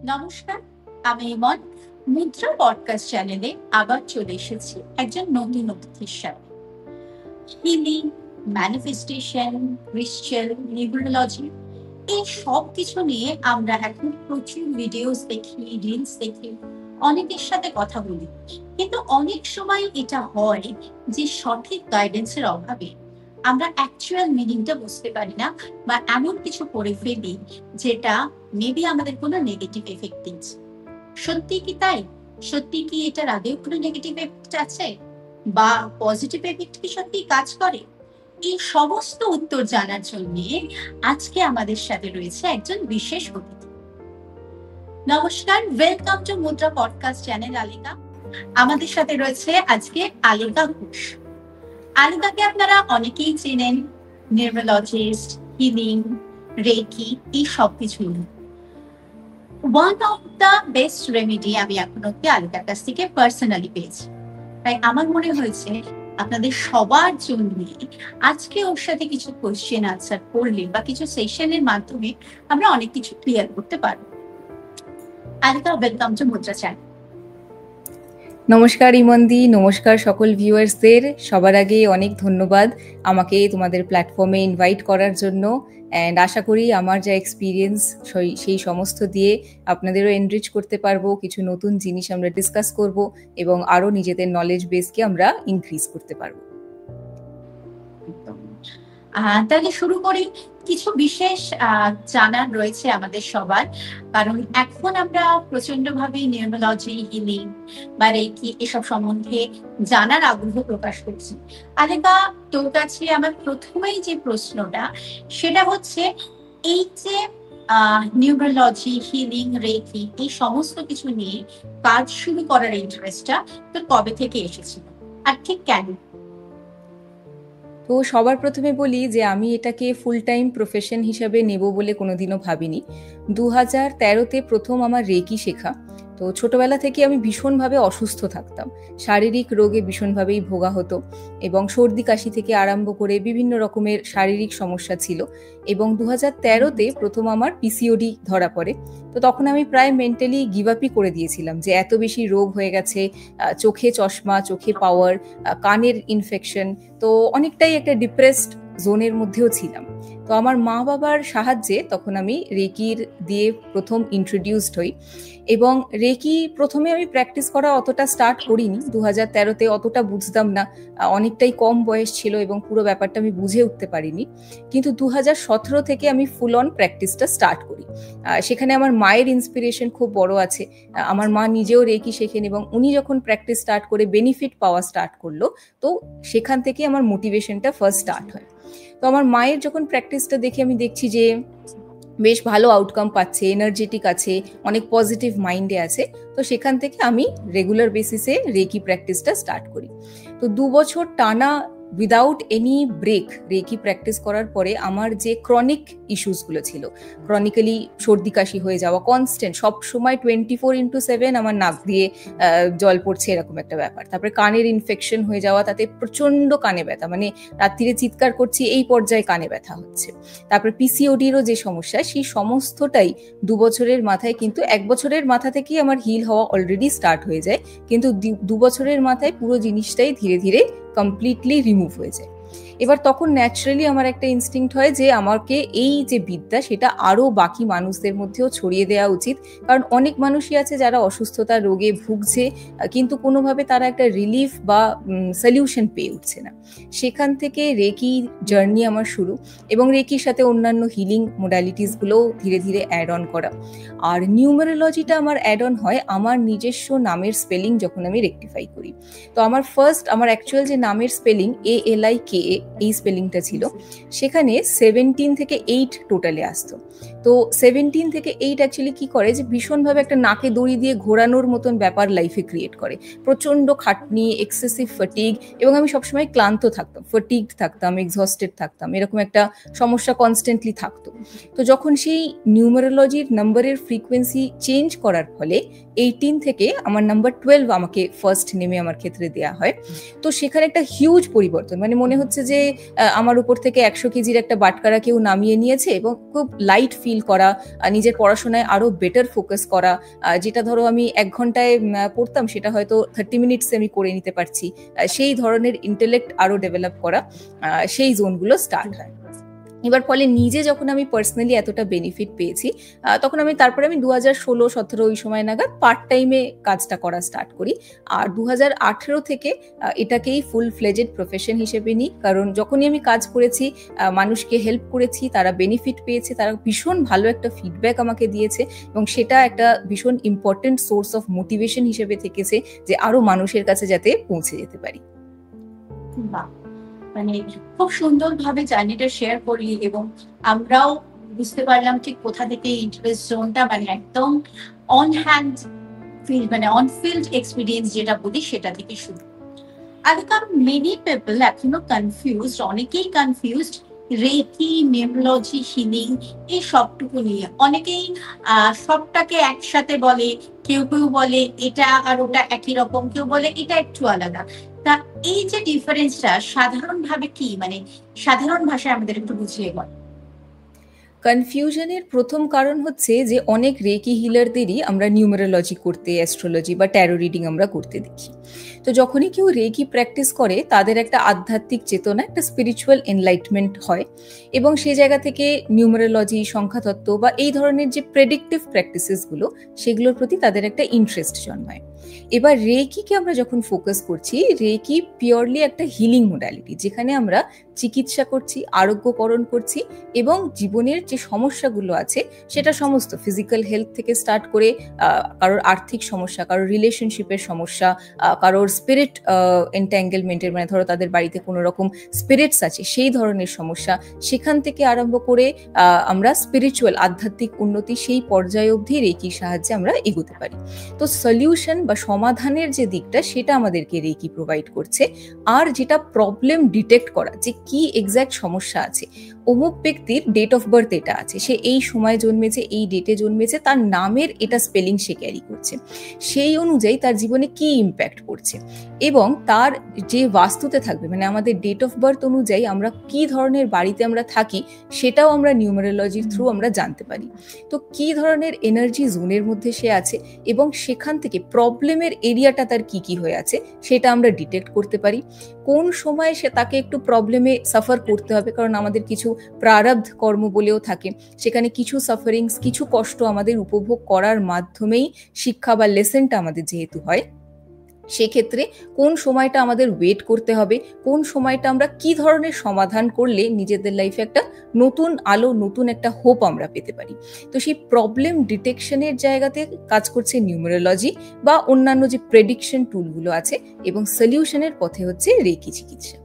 নমস্কার, আমি ইমন। মুদ্রা পডকাস্ট চ্যানেলে আবার চলে এসেছি একজন নতুন অতিথির সাথে। হিলিং, ম্যানিফেস্টেশন, ক্রিশ্চান, নিউরোলজি, এই সব কিছু নিয়ে আমরা এখন প্রচুর ভিডিওস দেখি, রিলস দেখি, অনেকের সাথে কথা বলি। কিন্তু অনেক সময় এটা হয় যে সঠিক গাইডেন্সের অভাবে আমরা অ্যাকচুয়াল মিনিংটা বুঝতে পারি না, বা এমন কিছু করে ফেলি যেটা মেবি আমাদের কোনো নেগেটিভ এফেক্ট দিচ্ছে। সত্যি কি তাই? সত্যি কি এটার আগেও কোনো নেগেটিভ এফেক্ট আছে, বা পজিটিভ এফেক্ট কি সত্যি কাজ করে? এই সমস্ত উত্তর জানার জন্য আজকে আমাদের সাথে রয়েছে একজন বিশেষ অতিথি। নমস্কার, ওয়েলকাম টু মুদ্রা পডকাস্ট চ্যানেল আলিকা। আমাদের সাথে রয়েছে আজকে আলিকা ঘোষ। আলিকাকে আপনারা অনেকেই চেনেন, নিউরোলজিস্ট, হিলিং, রেকি, এই সব কিছু। One of the best remedy আমি এখন অব্দি আলিকার কাছ থেকে পার্সোনালি পেয়েছি। তাই আমার মনে হয়েছে আপনাদের সবার জন্য আজকে ওর সাথে কিছু কোয়েশ্চেন আনসার করলে বা কিছু সেশনের মাধ্যমে আমরা অনেক কিছু ক্লিয়ার করতে পারবো। আলিকা, ওয়েলকাম টু মুদ্রা চ্যানেল। নমস্কার ইমনদি, নমস্কার সকল ভিউয়ার্সদের। সবার আগে অনেক ধন্যবাদ আমাকে তোমাদের প্ল্যাটফর্মে ইনভাইট করার জন্য। অ্যান্ড আশা করি আমার যা এক্সপিরিয়েন্স সেই সমস্ত দিয়ে আপনাদেরও এনরিচ করতে পারবো, কিছু নতুন জিনিস আমরা ডিসকাস করব এবং আরো নিজেদের নলেজ বেসকে আমরা ইনক্রিজ করতে পারবো। তাহলে শুরু করি। কিছু বিশেষ জানার রয়েছে আমাদের সবার, কারণ এখন আমরা প্রচন্ড ভাবে নিউরোলজি, হিলিং বা রেকি এসব সম্বন্ধে জানার আগ্রহ প্রকাশ করছি। আলেকা, তোর কাছে আমার প্রথমেই যে প্রশ্নটা, সেটা হচ্ছে এই যে নিউরোলজি, হিলিং, রেকি এই সমস্ত কিছু নিয়ে কাজ শুরু করার ইন্টারেস্টটা তোর কবে থেকে এসেছিল, আর ঠিক কেন? তো সবার প্রথমে বলি যে আমি এটাকে ফুল টাইম প্রফেশন হিসাবে নেব বলে কোনোদিনও ভাবিনি। 2013-তে প্রথম আমার রেকি শেখা। তো ছোটবেলা থেকে আমি ভীষণভাবে অসুস্থ থাকতাম, শারীরিক রোগে ভীষণভাবেই ভোগা হতো এবং সর্দি কাশি থেকে আরম্ভ করে বিভিন্ন রকমের শারীরিক সমস্যা ছিল। এবং 2013-তে প্রথম আমার পিসিওডি ধরা পড়ে। তো তখন আমি প্রায় মেন্টালি গিভ আপই করে দিয়েছিলাম যে এত বেশি রোগ হয়ে গেছে, চোখে চশমা, চোখে পাওয়ার, কানের ইনফেকশন, তো অনেকটাই একটা ডিপ্রেসড জোনের মধ্যেও ছিলাম। তো আমার মা বাবার সাহায্যে তখন আমি রেকির দিয়ে প্রথম ইন্ট্রোডিউসড হই। এবং রেকি প্রথমে আমি প্র্যাকটিস করা অতটা স্টার্ট করিনি। 2013-তে অতটা বুঝতাম না, অনেকটাই কম বয়স ছিল এবং পুরো ব্যাপারটা আমি বুঝে উঠতে পারিনি। কিন্তু 2017 থেকে আমি ফুল অন প্র্যাকটিসটা স্টার্ট করি। সেখানে আমার মায়ের ইন্সপিরেশন খুব বড় আছে। আমার মা নিজেও রেকি শেখেন এবং উনি যখন প্র্যাকটিস স্টার্ট করে বেনিফিট পাওয়া স্টার্ট করলো, তো সেখান থেকে আমার মোটিভেশনটা ফার্স্ট স্টার্ট হয়। তো আমার মায়ের যখন প্র্যাকটিসটা দেখে আমি দেখছি যে বেশ ভালো আউটকাম পাচ্ছে, এনার্জেটিক আছে, অনেক পজিটিভ মাইন্ডে আছে, তো সেখান থেকে আমি রেগুলার বেসিসে রেকি প্র্যাকটিসটা স্টার্ট করি। তো 2 বছর টানা without any break reiki practice করার পরে আমার যে ক্রনিক ইস্যুসগুলো ছিল, ক্রনিক্যালি সর্দি কাশি হয়ে যাওয়া, কনস্ট্যান্ট সব সময় 24/7 আমার নাক দিয়ে জল পড়ছে, এরকম একটা ব্যাপার। তারপরে কানের ইনফেকশন হয়ে যাওয়া, তাতে প্রচন্ড কানে ব্যথা, মানে রাত্রিরে চিৎকার করছি এই পর্যায়ে কানে ব্যথা হচ্ছে। তারপরে পিসিওডিরও যে সমস্যা, সেই সমস্তটাই 2 বছরের মাথায়, কিন্তু 1 বছরের মাথা থেকেই আমার হিল হওয়া অলরেডি স্টার্ট হয়ে যায়, কিন্তু 2 বছরের মাথায় পুরো জিনিসটাই ধীরে ধীরে কমপ্লিটলি রিমুভ হয়ে যায়। এবার তখন ন্যাচারালি আমার একটা ইনস্টিংক্ট হয় যে আমাকে এই যে বিদ্যা, সেটা আরো বাকি মানুষদের মধ্যেও ছড়িয়ে দেওয়া উচিত। কারণ অনেক মানুষই আছে যারা অসুস্থতা রোগে ভুগছে, কিন্তু কোনোভাবে তারা একটা রিলিফ বা সলিউশন পেয়ে উঠছে না। সেখান থেকে রেকি জার্নি আমার শুরু, এবং রেকির সাথে অন্যান্য হিলিং মোডালিটিসগুলোও ধীরে ধীরে অ্যাড অন করা। আর নিউমেরোলজিটা আমার অ্যাড অন হয় আমার নিজস্ব নামের স্পেলিং যখন আমি রেকটিফাই করি। তো আমার অ্যাকচুয়াল যে নামের স্পেলিং ALIKA, এই স্পেলিংটা ছিল, সেখানে 17 থেকে 8 টোটালে আসতো। তো 17 থেকে 8 অ্যাকচুয়ালি কি করে, যে ভীষণভাবে একটা নাকে দড়ি দিয়ে ঘোরানোর মতন ব্যাপার লাইফে ক্রিয়েট করে। প্রচন্ড খাটনি, এক্সেসিভ ফাটিগ, এবং আমি সবসময় ক্লান্ত থাকতাম, ফাটিগড থাকতাম, এক্সহস্টেড থাকতাম, এরকম একটা সমস্যা কনস্ট্যান্টলি থাকতো। তো যখন সেই নিউমেরোলজির নাম্বারের ফ্রিকোয়েন্সি চেঞ্জ করার ফলে 18 থেকে আমার নাম্বার 12 আমাকে ফার্স্ট নেমে আমার ক্ষেত্রে দেয়া হয়। তো সেখানে একটা হিউজ পরিবর্তন, মানে মনে হচ্ছে হচ্ছে যে আমার উপর থেকে 100 কেজির একটা বাটকারা কেউ নামিয়ে নিয়েছে এবং খুব লাইট ফিল করা, নিজের পড়াশোনায় আরো বেটার ফোকাস করা, যেটা ধরো আমি 1 ঘন্টায় পড়তাম সেটা হয়তো 30 মিনিটসে আমি করে নিতে পারছি, সেই ধরনের ইন্টেলেক্ট আরো ডেভেলপ করা, সেই জোনগুলো স্টার্ট হয়। এবার ফলে নিজে যখন আমি পার্সোনালি এতটা বেনিফিট পেয়েছি, তখন তারপরে আমি 2016-17 ওই সময় নাগাদ পার্ট টাইমে কাজটা করা স্টার্ট করি। আর 2018 থেকে এটাকেই ফুল ফ্লেজেড প্রফেশন হিসেবে নিই, কারণ যখনই আমি কাজ করেছি, মানুষকে হেল্প করেছি, তারা বেনিফিট পেয়েছে, তারা ভীষণ ভালো একটা ফিডব্যাক আমাকে দিয়েছে এবং সেটা একটা ভীষণ ইম্পর্টেন্ট সোর্স অফ মোটিভেশন হিসেবে থেকেছে যে আরো মানুষের কাছে যাতে পৌঁছে যেতে পারি। মানে খুব সুন্দরভাবে জার্নিটা শেয়ার করি এবং আমরাও বুঝতে পারলাম ঠিক কোথা থেকে ইন্টারেস্ট জোনটা, মানে একদম অন হ্যান্ড ফিল্ড, মানে অন ফিল্ড এক্সপিরিয়েন্স যেটা বলি সেটা থেকে শুরু। আজকাল মেনি পিপল এখনো কনফিউজড, অনেকেই কনফিউজড রেকি, নিউমোলজি, হিলিং এই সবটুকু নিয়ে। অনেকেই সবটাকে একসাথে বলে, কেউ কেউ বলে এটা আর ওটা একই রকম, কেউ বলে এটা একটু আলাদা। তা এই যে ডিফারেন্সটা সাধারণভাবে কি, মানে সাধারণ ভাষায় আমাদের একটু বুঝিয়ে বল। কনফিউশনের প্রথম কারণ হচ্ছে যে অনেক রেকি হিলারদেরই আমরা নিউমেরোলজি করতে, অ্যাস্ট্রোলজি বা ট্যারো রিডিং আমরা করতে দেখি। তো যখনই কেউ রেকি প্র্যাকটিস করে তাদের একটা আধ্যাত্মিক চেতনা, একটা স্পিরিচুয়াল এনলাইটমেন্ট হয় এবং সেই জায়গা থেকে নিউমেরোলজি, সংখ্যাতত্ত্ব বা এই ধরনের যে প্রেডিক্টিভ প্র্যাকটিসেসগুলো সেগুলোর প্রতি তাদের একটা ইন্টারেস্ট জন্মায়। এবার রেকিকে আমরা যখন ফোকাস করছি, রেকি পিওরলি একটা হিলিং মোডালিটি, যেখানে আমরা চিকিৎসা করছি, আরোগ্যকরণ করছি এবং জীবনের যে সমস্যাগুলো আছে সেটা সমস্ত ফিজিক্যাল হেলথ থেকে স্টার্ট করে কারোর আর্থিক সমস্যা, কারোর রিলেশনশিপের সমস্যা, কারোর স্পিরিট এন্ট্যাঙ্গেলমেন্টের, মানে ধরো তাদের বাড়িতে কোনো রকম স্পিরিটস আছে সেই ধরনের সমস্যা, সেখান থেকে আরম্ভ করে আমরা স্পিরিচুয়াল আধ্যাত্মিক উন্নতি সেই পর্যায়ে অবধি রেকির সাহায্যে আমরা এগোতে পারি। তো সলিউশন বা সমাধানের যে দিকটা সেটা আমাদেরকে রেকি প্রোভাইড করছে। আর যেটা প্রবলেম ডিটেক্ট করা, যে কি এক্স্যাক্ট সমস্যা আছে, অমুক ব্যক্তির ডেট অফ বার্থ এটা আছে, সে এই সময় জন্মেছে, এই ডেটে জন্মেছে, তার নামের এটা স্পেলিং সে ক্যারি করছে, সেই অনুযায়ী তার জীবনে কি ইম্প্যাক্ট পড়ছে এবং তার যে বাস্তুতে থাকবে, মানে আমাদের ডেট অফ বার্থ অনুযায়ী আমরা কি ধরনের বাড়িতে আমরা থাকি সেটাও আমরা নিউমেরোলজির থ্রু আমরা জানতে পারি। তো কি ধরনের এনার্জি জোনের মধ্যে সে আছে এবং সেখান থেকে প্রবলেমের এরিয়াটা তার কি কি হয়ে আছে সেটা আমরা ডিটেক্ট করতে পারি। কোন সময় সে তাকে একটু প্রবলেমে সাফার করতে হবে, কারণ আমাদের কিছু প্রারব্ধ কর্ম বলেও থাকে, সেখানে কিছু সাফারিংস, কিছু কষ্ট আমাদের উপভোগ করার মাধ্যমেই শিক্ষা বা লেসনটা আমাদের যেহেতু হয়, সেক্ষেত্রে কোন সময়টা আমাদের ওয়েট করতে হবে, কোন সময়টা আমরা কি ধরনের সমাধান করলে নিজেদের লাইফে একটা নতুন আলো, নতুন একটা হোপ আমরা পেতে পারি। তো সেই প্রবলেম ডিটেকশনের জায়গাতে কাজ করছে নিউমেরোলজি বা অন্যান্য যে প্রেডিকশন টুলগুলো আছে, এবং সলিউশনের পথে হচ্ছে রেকি চিকিৎসা।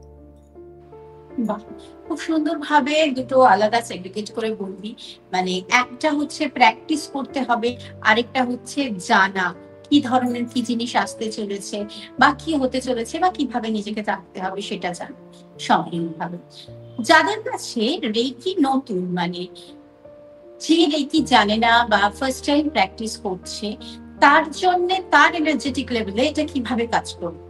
খুব সুন্দরভাবে দুটো আলাদা সেগ্রিগেট করে বলবি, মানে একটা হচ্ছে প্র্যাকটিস করতে হবে, আরেকটা হচ্ছে জানা কি ধরনের কি জিনিস আসতে চলেছে বা কি হতে চলেছে বা কিভাবে নিজেকে রাখতে হবে সেটা জানা সম্পূর্ণভাবে। যাদের কাছে রেকি নতুন, মানে যে রেকি জানে না বা ফার্স্ট টাইম প্র্যাকটিস করছে, তার জন্য তার এনার্জেটিক লেভেলে এটা কিভাবে কাজ করবে?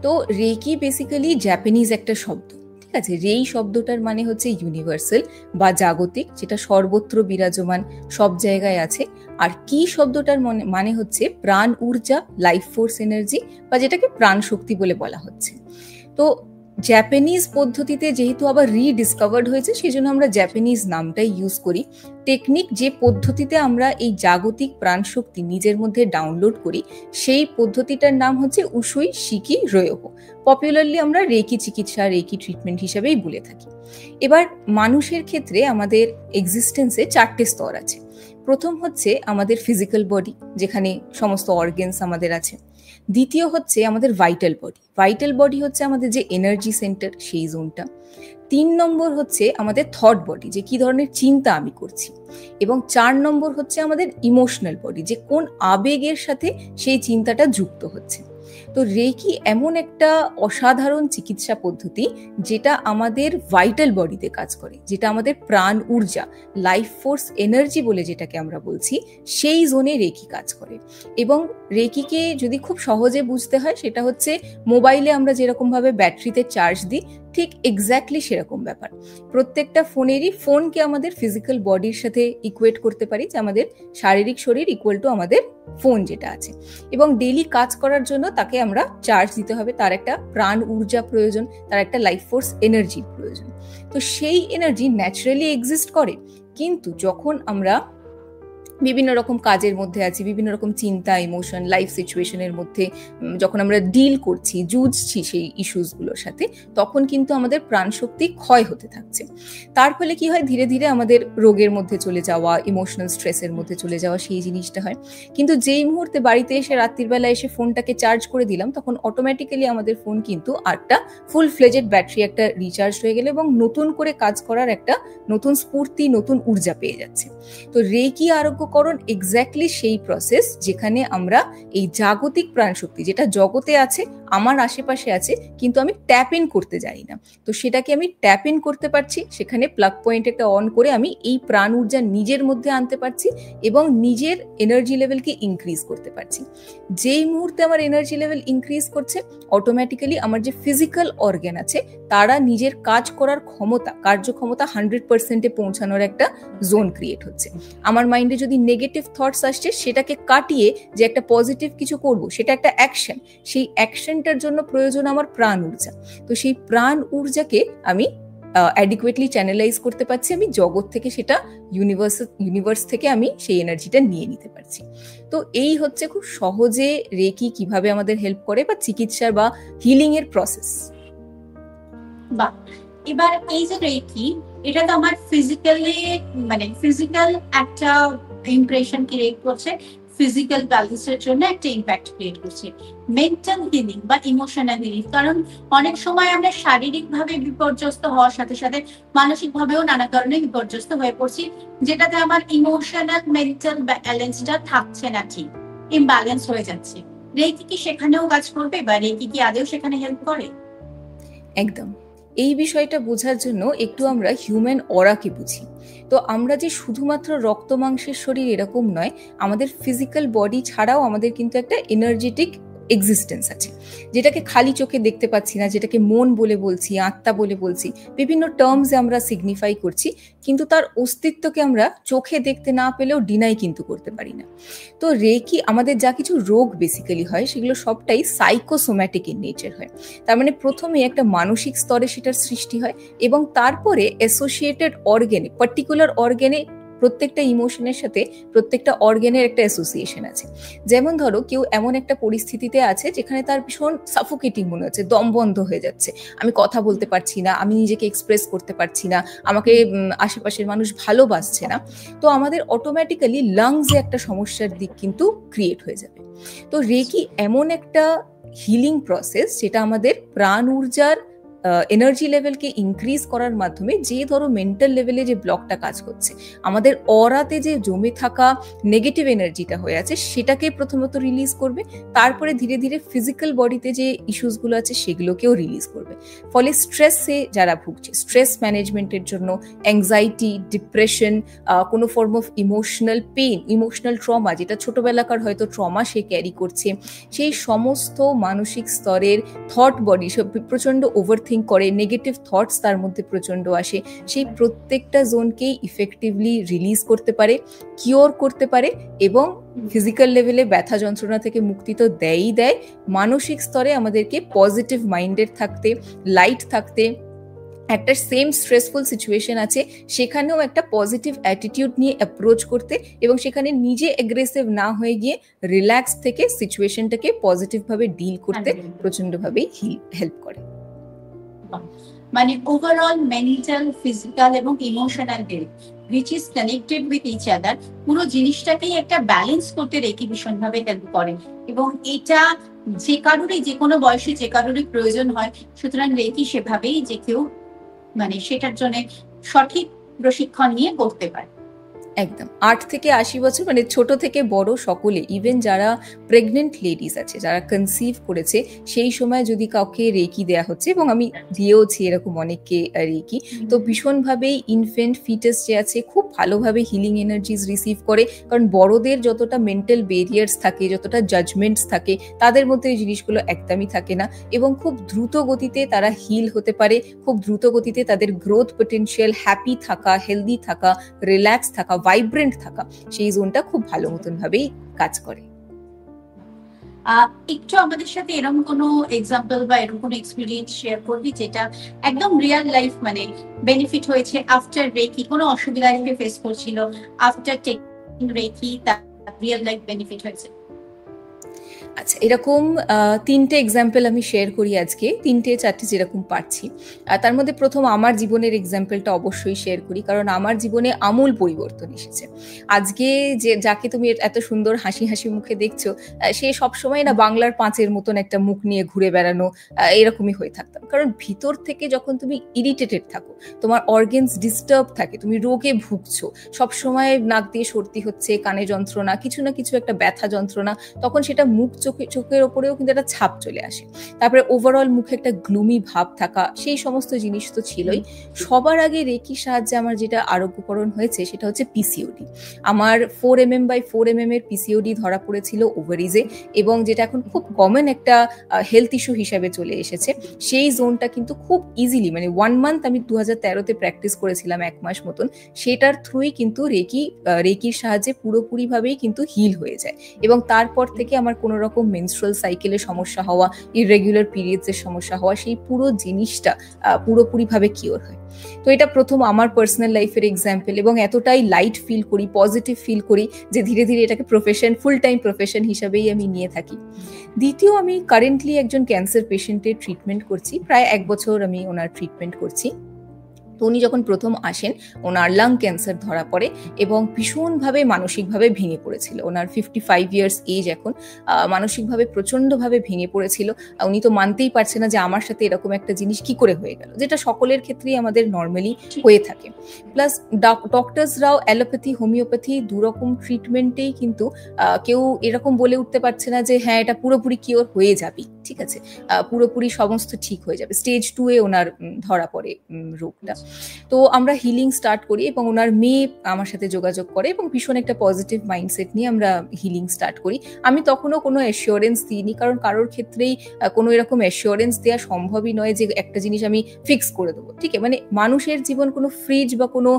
তো রেকি বেসিক্যালি জাপানিজ একটা শব্দ, ঠিক আছে? রেই শব্দটার মানে হচ্ছে ইউনিভার্সাল বা জাগতিক, যেটা সর্বত্র বিরাজমান, সব জায়গায় আছে। আর কি শব্দটার মানে হচ্ছে প্রাণ ঊর্জা, লাইফ ফোর্স এনার্জি, বা যেটাকে প্রাণ শক্তি বলে বলা হচ্ছে। তো জাপানিজ পদ্ধতিতে যেহেতু আবার রিডিসকভার্ড হয়েছে, সেই জন্য আমরা জাপানিজ নামটাই ইউজ করি। টেকনিক যে পদ্ধতিতে আমরা এই জাগতিক প্রাণশক্তি নিজের মধ্যে ডাউনলোড করি, সেই পদ্ধতিটার নাম হচ্ছে উসুই শিকি রয়োহো। পপুলারলি আমরা রেকি চিকিৎসা, রেকি ট্রিটমেন্ট হিসেবেই বলে থাকি। এবার মানুষের ক্ষেত্রে আমাদের এক্সিস্টেন্সে 4টে স্তর আছে। প্রথম হচ্ছে আমাদের ফিজিক্যাল বডি, যেখানে সমস্ত অর্গানস আমাদের আছে। দ্বিতীয় হচ্ছে আমাদের ভাইটাল বডি। ভাইটাল বডি হচ্ছে আমাদের যে এনার্জি সেন্টার, সেই জোনটা। 3 নম্বর হচ্ছে আমাদের থট বডি, যে কি ধরনের চিন্তা আমি করছি। এবং 4 নম্বর হচ্ছে আমাদের ইমোশনাল বডি, যে কোন আবেগের সাথে সেই চিন্তাটা যুক্ত হচ্ছে। তো রেকি এমন একটা অসাধারণ চিকিৎসা পদ্ধতি যেটা আমাদের ভাইটাল বডিতে কাজ করে, যেটা আমাদের প্রাণ ঊর্জা, লাইফ ফোর্স এনার্জি বলে যেটাকে আমরা বলছি, সেই জোনে রেকি কাজ করে। এবং রেকিকে যদি খুব সহজে বুঝতে হয়, সেটা হচ্ছে মোবাইলে আমরা যেরকম ভাবে ব্যাটারিতে চার্জ দিই, ঠিক এক্স্যাক্টলি সেরকম ব্যাপার। প্রত্যেকটা ফোনকে আমাদের ফিজিক্যাল বডির সাথে ইকুয়েট করতে পারি, যে আমাদের শারীরিক শরীর ইকুয়াল টু আমাদের ফোন যেটা আছে, এবং ডেইলি কাজ করার জন্য তাকে আমরা চার্জ দিতে হবে, তার একটা প্রাণ ঊর্জা প্রয়োজন, তার একটা লাইফ ফোর্স এনার্জির প্রয়োজন। তো সেই এনার্জি ন্যাচারালি এক্সিস্ট করে, কিন্তু যখন আমরা বিভিন্ন রকম কাজের মধ্যে আছি, বিভিন্ন রকম চিন্তা, ইমোশন, লাইফ সিচুয়েশনের মধ্যে যখন আমরা ডিল করছি, যুঝছি সেই ইস্যুসগুলোর সাথে, তখন কিন্তু আমাদের প্রাণশক্তি ক্ষয় হতে থাকছে। তার ফলে কি হয়, ধীরে ধীরে আমাদের রোগের মধ্যে চলে যাওয়া, ইমোশনাল স্ট্রেসের মধ্যে চলে যাওয়া, সেই জিনিসটা হয়। কিন্তু যেই মুহূর্তে বাড়িতে এসে রাত্রির বেলা এসে ফোনটাকে চার্জ করে দিলাম, তখন অটোমেটিক্যালি আমাদের ফোন কিন্তু একটা ফুল ফ্লেজেড ব্যাটারি, একটা রিচার্জ হয়ে গেলে এবং নতুন করে কাজ করার একটা নতুন স্ফূর্তি, নতুন ঊর্জা পেয়ে যাচ্ছে। তো রেকি আরোগ্যকরণ এক্স্যাক্টলি সেই প্রসেস যেখানে আমরা এই জাগতিক প্রাণশক্তি, যেটা জগতে আছে, আমার আশেপাশে আছে, কিন্তু আমি ট্যাপ ইন করতে জানি না, তো সেটাকে আমি ট্যাপ ইন করতে পারছি। সেখানে প্লাগ পয়েন্ট একটা অন করে আমি এই প্রাণ ঊর্জা নিজের মধ্যে আনতে পারছি এবং নিজের এনার্জি লেভেলকে ইনক্রিজ করতে পারছি। যেই মুহূর্তে আমার এনার্জি লেভেল ইনক্রিজ করছে, অটোমেটিক্যালি আমার যে ফিজিক্যাল অর্গান আছে, তারা নিজের কাজ করার ক্ষমতা, কার্যক্ষমতা 100%-এ পৌঁছানোর একটা জোন ক্রিয়েট হচ্ছে। আমার মাইন্ডে যদি নেগেটিভ থটস আসছে, সেটাকে কাটিয়ে যে একটা পজিটিভ কিছু করব, সেটা একটা অ্যাকশন। সেই অ্যাকশনটার জন্য প্রয়োজন আমার প্রাণ ঊর্জা। তো সেই প্রাণ ঊর্জাকে আমি অ্যাডিকুয়েটলি চ্যানেলাইজ করতে পারছি, আমি জগৎ থেকে, সেটা ইউনিভার্স থেকে আমি সেই এনার্জিটা নিয়ে নিতে পারছি। তো এই হচ্ছে খুব সহজে রেকি কিভাবে আমাদের হেল্প করে, বা চিকিৎসার বা হিলিং এর প্রসেস। বাহ, এবার এই যে রেকি, এটা তো আমার ফিজিক্যালি, মানে ফিজিক্যাল একটা ইমপ্রেশন ক্রিয়েট করছে, ফিজিক্যাল ব্যালেন্সের জন্য একটা ইম্প্যাক্ট ক্রিয়েট করছে। মেন্টাল হিলিং বা ইমোশনাল হিলিং, কারণ অনেক সময় আমরা শারীরিক ভাবে বিপর্যস্ত হওয়ার সাথে সাথে মানসিক ভাবেও নানা কারণে বিপর্যস্ত হয়ে পড়ছি, যেটাতে আমার ইমোশনাল মেন্টাল ব্যালেন্সটা থাকছে না, ঠিক ইমব্যালেন্স হয়ে যাচ্ছে। রেকি কি সেখানেও কাজ করবে, বা রেকি কি আদৌ সেখানে হেল্প করে? একদম। এই বিষয়টা বোঝার জন্য একটু আমরা হিউম্যান অরাকে বুঝি। তো আমরা যে শুধুমাত্র রক্ত মাংসের শরীর এরকম নয়, আমাদের ফিজিক্যাল বডি ছাড়াও আমাদের কিন্তু একটা এনার্জেটিক এক্সিস্টেন্স আছে, যেটাকে খালি চোখে দেখতে পাচ্ছি না, যেটাকে মন বলে বলছি, আত্মা বলে বলছি, বিভিন্ন টার্মসে আমরা সিগনিফাই করছি, কিন্তু তার অস্তিত্বকে আমরা চোখে দেখতে না পেলেও ডিনাই কিন্তু করতে পারি না। তো রেকি, আমাদের যা কিছু রোগ বেসিক্যালি হয়, সেগুলো সবটাই সাইকোসোম্যাটিক ইন নেচার হয়। তার মানে প্রথমে একটা মানসিক স্তরে সেটার সৃষ্টি হয়, এবং তারপরে অ্যাসোসিয়েটেড অর্গানে, পার্টিকুলার অর্গানে, প্রত্যেকটা ইমোশনের সাথে প্রত্যেকটা অর্গানের একটা অ্যাসোসিয়েশন আছে। যেমন ধরো, কেউ এমন একটা পরিস্থিতিতে আছে যেখানে তার ভীষণ সাফোকেটিং মনে হচ্ছে, দম বন্ধ হয়ে যাচ্ছে, আমি কথা বলতে পারছি না, আমি নিজেকে এক্সপ্রেস করতে পারছি না, আমাকে আশেপাশের মানুষ ভালোবাসছে না, তো আমাদের অটোমেটিক্যালি লাংসে একটা সমস্যার দিক কিন্তু ক্রিয়েট হয়ে যাবে। তো রেকি এমন একটা হিলিং প্রসেস, যেটা আমাদের প্রাণ ঊর্জার এনার্জি লেভেলকে ইনক্রিজ করার মাধ্যমে, যে ধরো মেন্টাল লেভেলে যে ব্লকটা কাজ করছে, আমাদের অরাতে যে জমে থাকা নেগেটিভ এনার্জিটা হয়ে আছে, সেটাকে প্রথমত রিলিজ করবে, তারপরে ধীরে ধীরে ফিজিক্যাল বডিতে যে ইস্যুসগুলো আছে সেগুলোকেও রিলিজ করবে। ফলে স্ট্রেসে যারা ভুগছে, স্ট্রেস ম্যানেজমেন্টের জন্য, অ্যাংজাইটি, ডিপ্রেশন, কোনো form of emotional pain, emotional trauma, যেটা ছোটবেলাকার হয়তো ট্রমা সে ক্যারি করছে, সেই সমস্ত মানসিক স্তরের থট বডি সব প্রচন্ড ওভারথিঙ্ক করে, নেগেটিভ থটস তার মধ্যে প্রচন্ড আসে, সেই প্রত্যেকটা জোনকেই ইফেক্টিভলি রিলিজ করতে পারে, কিওর করতে পারে, এবং ফিজিক্যাল লেভেলে ব্যথা যন্ত্রণা থেকে মুক্তি তো দেয়ই দেয়, মানসিক স্তরে আমাদেরকে পজিটিভ মাইন্ডেড থাকতে, লাইট থাকতে, একটা সেম স্ট্রেসফুল সিচুয়েশন আছে সেখানেও একটা পজিটিভ অ্যাটিটিউড নিয়ে অ্যাপ্রোচ করতে, এবং সেখানে নিজে অ্যাগ্রেসিভ না হয়ে গিয়ে রিল্যাক্স থেকে সিচুয়েশনটাকে পজিটিভভাবে ডিল করতে প্রচন্ডভাবেই হেল্প করে। মানে ওভারঅল মেন্টাল, ফিজিক্যাল এবং emotional health which is connected with each other, পুরো জিনিসটাকেই একটা ব্যালেন্স করতে রেকি ভীষণভাবে হেল্প করে, এবং এটা যে কারোরই, যে কোনো বয়সে যে কারোরই প্রয়োজন হয়, সুতরাং রেকি সেভাবেই যে কেউ মানে সেটার জন্য সঠিক প্রশিক্ষণ নিয়ে করতে পারে। একদম 8 থেকে 80 বছর, মানে ছোট থেকে বড় সকলে, ইভেন যারা প্রেগনেন্ট লেডিস আছে, যারা কনসিভ করেছে, সেই সময় যদি কাউকে রেকি দেয়া হচ্ছে, এবং আমি দিয়েওছি এরকম অনেককে রেকি, তো ভীষণভাবেই ইনফেন্ট ফিটাস যে আছে খুব ভালোভাবে হিলিং এনার্জিজ রিসিভ করে। কারণ বড়দের যতটা মেন্টাল বেরিয়ার্স থাকে, যতটা জাজমেন্টস থাকে, তাদের মধ্যে এই জিনিসগুলো একদমই থাকে না, এবং খুব দ্রুত গতিতে তারা হিল হতে পারে। খুব দ্রুত গতিতে তাদের গ্রোথ পটেনশিয়াল, হ্যাপি থাকা, হেলদি থাকা, রিল্যাক্স থাকা, ভাইব্রেন্ট থাকা, সেই জোনটা খুব ভালো মতন ভাবেই কাজ করে। একটু আমাদের সাথে এরকম কোনো এক্সাম্পল বা এরকম কোনো এক্সপিরিয়েন্স শেয়ার করবি যেটা একদম রিয়েল লাইফ, মানে বেনিফিট হয়েছে আফটার রেকি, কোনো অসুবিধা ফেস করছিল, আফটার টেকিং রেকি তার রিয়েল লাইফ বেনিফিট হয়েছে? আচ্ছা, এরকম 3টে এক্সাম্পল আমি শেয়ার করি আজকে, 3টে 4টে যেরকম পারছি। তার মধ্যে প্রথম আমার জীবনের এক্সাম্পলটা অবশ্যই শেয়ার করি, কারণ আমার জীবনে আমূল পরিবর্তন এসেছে। আজকে যে যাকে তুমি এত সুন্দর হাসি হাসি মুখে দেখছো, সে সবসময় না বাংলার 5-এর মতন একটা মুখ নিয়ে ঘুরে বেড়ানো, এরকমই হয়ে থাকতাম। কারণ ভিতর থেকে যখন তুমি ইরিটেটেড থাকো, তোমার অর্গেনস ডিস্টার্ব থাকে, তুমি রোগে ভুগছো, সবসময় নাক দিয়ে সর্দি হচ্ছে, কানে যন্ত্রণা, কিছু না কিছু একটা ব্যথা যন্ত্রণা, তখন সেটা মুখ চোখের ওপরেও কিন্তু একটা ছাপ চলে আসে। তারপরে ওভারঅল মুখে একটা গ্লুমি ভাব থাকা, সেই সমস্ত জিনিস তো ছিলই। সবার আগে রেকির সাহায্যে আমার যেটা আরোগ্যকরণ হয়েছে সেটা হচ্ছে পিসিওডি। আমার 4mm/4mm এর পিসিওডি ধরা পড়েছিল ওভারিজে, এবং যেটা এখন খুব কমন একটা হেলথ ইস্যু হিসাবে চলে এসেছে। সেই জোনটা কিন্তু খুব ইজিলি, মানে 1 মান্থ আমি 2013-তে প্র্যাকটিস করেছিলাম, 1 মাস মতন, সেটার থ্রুই কিন্তু রেকির সাহায্যে পুরোপুরিভাবেই কিন্তু হিল হয়ে যায়। এবং তারপর থেকে আমার কোনো রকম মেনস্ট্রুয়াল সাইকেলের সমস্যা হওয়া, ইররেগুলার পিরিয়ডসের সমস্যা হওয়া, সেই পুরো জিনিসটা পুরোপুরিভাবে কিওর হয়। তো এটা প্রথম আমার পার্সোনাল লাইফের এক্সাম্পল, এবং এতটাই লাইট ফিল করি, পজিটিভ ফিল করি, যে ধীরে ধীরে এটাকে প্রফেশন, ফুল টাইম প্রফেশন হিসাবেই আমি নিয়ে থাকি। দ্বিতীয়, আমি কারেন্টলি একজন ক্যান্সার পেশেন্টের ট্রিটমেন্ট করছি, প্রায় 1 বছর আমি ওনার ট্রিটমেন্ট করছি। তো উনি যখন প্রথম আসেন, ওনার লাং ক্যান্সার ধরা পড়ে, এবং ভীষণভাবে মানসিকভাবে ভেঙে পড়েছিল। ওনার 55 ইয়ার্স এজ এখন, মানসিকভাবে প্রচণ্ডভাবে ভেঙে পড়েছিল। উনি তো মানতেই পারছে না যে আমার সাথে এরকম একটা জিনিস কি করে হয়ে গেল, যেটা সকলের ক্ষেত্রেই আমাদের নর্মালি হয়ে থাকে। প্লাস ডক্টরসরাও অ্যালোপ্যাথি, হোমিওপ্যাথি দুরকম ট্রিটমেন্টেই কিন্তু কেউ এরকম বলে উঠতে পারছে না যে হ্যাঁ এটা পুরোপুরি কিওর হয়ে যাবে, ঠিক আছে, পুরোপুরি সমস্ত ঠিক হয়ে যাবে। স্টেজ 2-এ ওনার ধরা পড়ে রোগটা। তো আমরা হিলিং স্টার্ট করি, এবং ওনার মেয়ে আমার সাথে যোগাযোগ করে, এবং ভীষণ একটা পজিটিভ মাইন্ডসেট নিয়ে আমরা হিলিং স্টার্ট করি। আমি তখনও কোনো অ্যাসিওরেন্স দিইনি, কারণ কারোর ক্ষেত্রেই কোনো এরকম অ্যাসিওরেন্স দেওয়া সম্ভবই নয় যে একটা জিনিস আমি ফিক্স করে দেবো, ঠিক আছে। মানে মানুষের জীবন কোনো ফ্রিজ বা কোনো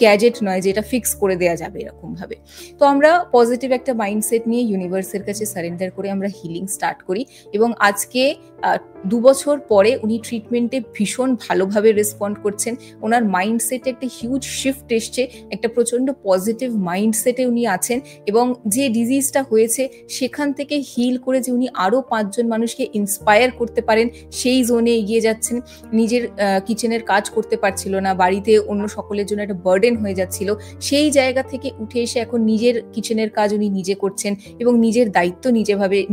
গ্যাজেট নয় যে এটা ফিক্স করে দেওয়া যাবে এরকম ভাবে। তো আমরা পজিটিভ একটা মাইন্ডসেট নিয়ে ইউনিভার্সের কাছে সারেন্ডার করে আমরা হিলিং স্টার্ট করি, এবং আজকে 2 বছর পরে উনি ট্রিটমেন্টে ভীষণ ভালোভাবে রেসপন্ড করছেন। ওনার মাইন্ডসেটে একটা হিউজ শিফট এসছে, একটা প্রচন্ড পজিটিভ মাইন্ডসেটে উনি আছেন, এবং যে ডিজিজটা হয়েছে সেখান থেকে হিল করে যে উনি আরো 5 জন মানুষকে ইন্সপায়ার করতে পারেন, সেই জোনে এগিয়ে যাচ্ছেন। নিজের কিচেনের কাজ করতে পারছিল না, বাড়িতে অন্য সকলের জন্য একটা বার্ডেন হয়ে যাচ্ছিল, সেই জায়গা থেকে উঠে এসে এখন নিজের কিচেনের কাজ উনি নিজে করছেন, এবং নিজের দায়িত্ব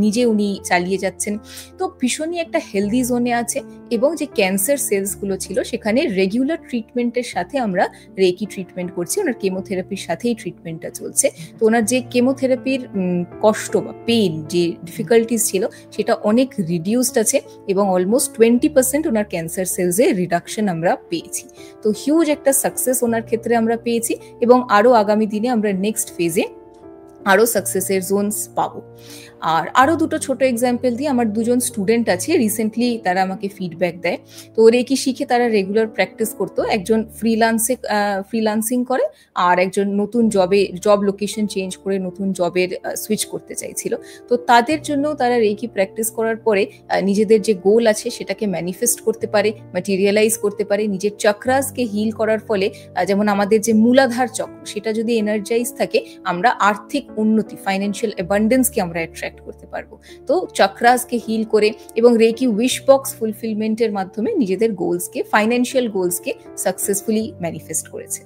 নিজে উনি চালিয়ে যাচ্ছেন। তো ভীষণই একটা হেলদি জোনে আছে, এবং যে ক্যান্সার সেলসগুলো ছিল সেখানে রেগুলার ট্রিটমেন্টের সাথে আমরা রেকি ট্রিটমেন্ট করছি। ওনার কেমোথেরাপির সাথেই ট্রিটমেন্টটা চলছে। তো ওনার যে কেমোথেরাপির কষ্ট বা পেন, যে ডিফিকাল্টিস ছিল, সেটা অনেক রিডিউসড আছে, এবং অলমোস্ট 20% ওনার ক্যান্সার সেলসে রিডাকশন আমরা পেয়েছি। তো হিউজ একটা সাকসেস ওনার ক্ষেত্রে আমরা পেয়েছি, এবং আরো আগামী দিনে আমরা নেক্সট ফেজে আরো সাকসেসের জোনস পাবো। আর আরো দুটো ছোট এক্সাম্পল দিয়ে, আমার 2 জন স্টুডেন্ট আছে, রিসেন্টলি তারা আমাকে ফিডব্যাক দেয়। তো রেকি শিখে তারা রেগুলার প্র্যাকটিস করতো, একজন ফ্রিল্যান্সিং করে, আর একজন নতুন জব লোকেশন চেঞ্জ করে নতুন জবের সুইচ করতে চাইছিল। তো তাদের জন্য তারা রেকি প্র্যাকটিস করার পরে নিজেদের যে গোল আছে সেটাকে ম্যানিফেস্ট করতে পারে, ম্যাটেরিয়ালাইজ করতে পারে। নিজের চক্রাসকে হিল করার ফলে, যেমন আমাদের যে মূলাধার চক্র, সেটা যদি এনার্জাইজ থাকে, আমরা আর্থিক উন্নতি, ফাইন্যান্সিয়াল অ্যাবান্ডেন্সকে আমরা অ্যাট্রাক্ট করতে পারবো। তো চক্রাসকে হিল করে এবং রেকি উইশ বক্স ফুলফিলমেন্টের মাধ্যমে নিজেদের গোলসকে, ফাইন্যান্সিয়াল গোলসকে সাকসেসফুলি ম্যানিফেস্ট করেছে।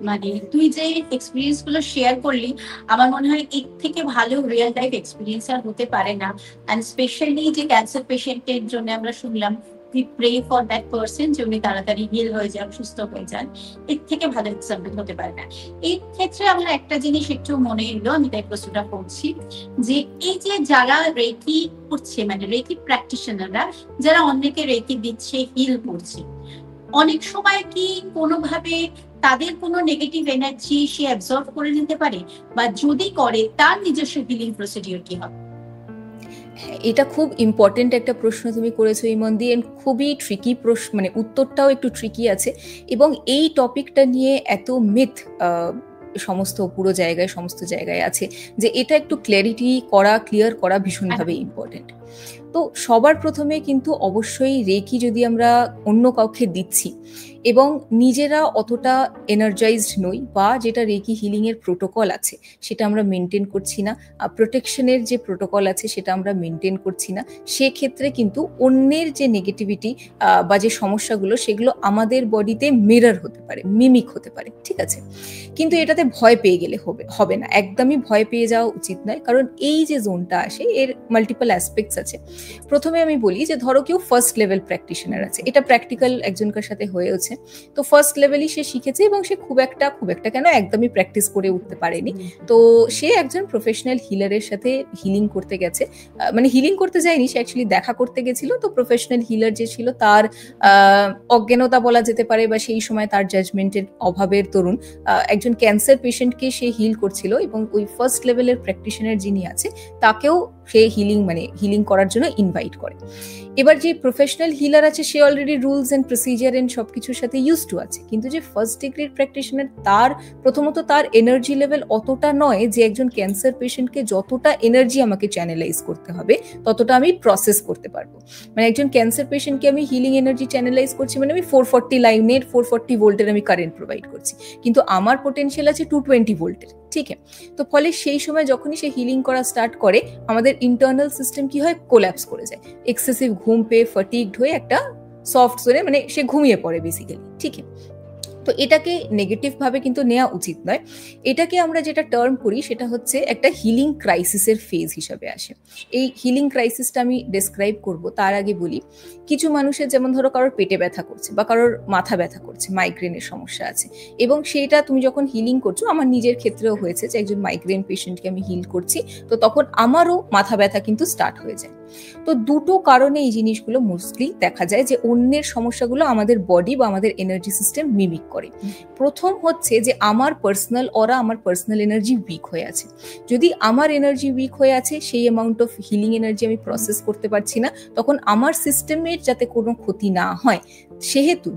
মানে তুই যে এক্সপিরিয়েন্স গুলো শেয়ার করলি, আমার মনে হয় এর থেকে ভালো রিয়েল লাইফ এক্সপিরিয়েন্স আর হতে পারে না। এন্ড স্পেশালি যে ক্যান্সার পেশেন্টের জন্য আমরা শুনলাম we pray for that person যে উনি তাড়াতাড়ি হিল হয়ে যান, সুস্থ হয়ে যান, এর থেকে ভালো এক্সাম্পল হতে পারে না। এই ক্ষেত্রে আমার একটা জিনিস একটু মনে এলো, আমি তাই প্রশ্নটা করছি, যে এই যে যারা রেকি করছে, মানে রেকি প্র্যাকটিশনাররা যারা অন্যকে রেকি দিচ্ছে, হিল করছে, অনেক সময় কি কোনোভাবে তাদের কোনো নেগেটিভ এনার্জি সে অ্যাবজর্ব করে নিতে পারে, বা যদি করে তার নিজস্ব হিলিং প্রসিডিওর কি হবে? এটা খুব ইম্পর্টেন্ট একটা প্রশ্ন তুমি করেছো ইমন্দি, এন্ড খুবই ট্রিকি প্রশ্ন, মানে উত্তরটাও একটু ট্রিকি আছে। এবং এই টপিকটা নিয়ে এত মিথ পুরো জায়গায়, সমস্ত জায়গায় আছে, যে এটা একটু ক্লিয়ার করা ভীষণভাবে ইম্পর্টেন্ট। তো সবার প্রথমে কিন্তু অবশ্যই রেকি যদি আমরা অন্য কাউকে দিচ্ছি এবং নিজেরা অতটা এনার্জাইজড নই, বা যেটা রেকি হিলিং এর প্রোটোকল আছে সেটা আমরা মেনটেন করছি না, প্রোটেকশনের যে প্রোটোকল আছে সেটা আমরা মেনটেন করছি না, সেক্ষেত্রে কিন্তু অন্যের যে নেগেটিভিটি বা যে সমস্যাগুলো সেগুলো আমাদের বডিতে মিরর হতে পারে, মিমিক হতে পারে, ঠিক আছে? কিন্তু এটাতে ভয় পেয়ে গেলে হবে না, একদমই ভয় পেয়ে যাওয়া উচিত নয়। কারণ এই যে জোনটা আসে এর মাল্টিপল অ্যাসপেক্টস আছে। প্রথমে আমি বলি যে ধরো কেউ ফার্স্ট লেভেল প্র্যাকটিশনার আছে, এটা প্র্যাকটিক্যাল একজনকার সাথে হয়েছে। তো ফার্স্ট লেভেলই সে শিখেছে এবং সে খুব একটা কেন একদমই প্র্যাকটিস করে উঠতে পারেনি। তো সে একজন প্রফেশনাল হিলারের সাথে হিলিং করতে গেছে, মানে হিলিং করতে যায়নি, সে অ্যাকচুয়ালি দেখা করতে গেছিল। তো প্রফেশনাল হিলার যে ছিল তার অজ্ঞানতা বলা যেতে পারে, বা সেই সময় তার জাজমেন্টের অভাবের দরুন একজন ক্যান্সার পেশেন্টকে সে হিল করছিল, এবং ওই ফার্স্ট লেভেলের প্র্যাকটিশনার যিনি আছে তাকেও সে হিলিং করার জন্য ইনভাইট করে। এবার যে প্রফেশনাল হিলার আছে সে already rules and procedure and সবকিছুর সাথে ইউজ টু আছে, কিন্তু যে ফার্স্ট ডিগ্রির প্র্যাকটিশনার তার প্রথমত তার এনার্জি লেভেল অতটা নয় যে একজন ক্যান্সার পেশেন্টকে যতটা এনার্জি আমাকে চ্যানেলাইজ করতে হবে ততটা আমি প্রসেস করতে পারবো। মানে একজন ক্যান্সার পেশেন্টকে আমি হিলিং এনার্জি চ্যানেলাইজ করছি, মানে আমি 440 লাইনের 440 ভোল্টের আমি কারেন্ট প্রোভাইড করছি, কিন্তু আমার পোটেনশিয়াল আছে 220 ভোল্টের, ঠিক আছে? তো ফলে সেই সময় যখনই সে হিলিং করা স্টার্ট করে আমাদের ইন্টারনাল সিস্টেম কি হয়, কোল্যাপস করে যায়, এক্সেসিভ ঘুম পেয়ে ফটিগড হয়ে একটা সফট জোনে, মানে সে ঘুমিয়ে পড়ে বেসিক্যালি, ঠিক আছে? তো এটাকে নেগেটিভ ভাবে কিন্তু নেওয়া উচিত নয়। এটাকে আমরা যেটা টার্ম করি সেটা হচ্ছে একটা হিলিং ক্রাইসিসের ফেজ হিসাবে আসে। এই হিলিং ক্রাইসিসটা আমি ডেসক্রাইব করব, তার আগে বলি কিছু মানুষের, যেমন ধরো কারোর পেটে ব্যথা করছে বা কারোর মাথা ব্যথা করছে, মাইগ্রেনের সমস্যা আছে, এবং সেইটা তুমি যখন হিলিং করছো, আমার নিজের ক্ষেত্রেও হয়েছে যে একজন মাইগ্রেন পেশেন্টকে আমি হিল করছি, তো তখন আমারও মাথা ব্যথা কিন্তু স্টার্ট হয়ে যায়। তো দুটো কারণে এই জিনিসগুলো মোস্টলি দেখা যায় যে অন্যের সমস্যাগুলো আমাদের বডি বা আমাদের এনার্জি সিস্টেম মিমিক করে। প্রথম হচ্ছে যে আমার পার্সোনাল অরা, আমার পার্সোনাল এনার্জি উইক হয়ে আছে। যদি আমার এনার্জি উইক হয়ে আছে, সেই অ্যামাউন্ট অফ হিলিং এনার্জি আমি প্রসেস করতে পারছি না, তখন আমার সিস্টেমের যাতে কোনো ক্ষতি না হয়,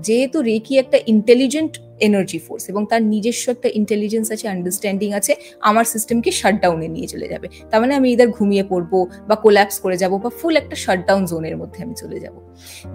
যেহেতু রেকি একটা ইন্টেলিজেন্ট এনার্জি ফোর্স এবং তার নিজস্ব একটা ইন্টেলিজেন্স আছে, আন্ডারস্ট্যান্ডিং আছে, আমার সিস্টেমকে শাটডাউনে নিয়ে চলে যাবে। তার মানে আমি ইদার ঘুমিয়ে পড়বো বা কোল্যাপস করে যাব বা ফুল একটা শাটডাউন জোনের মধ্যে আমি চলে যাব।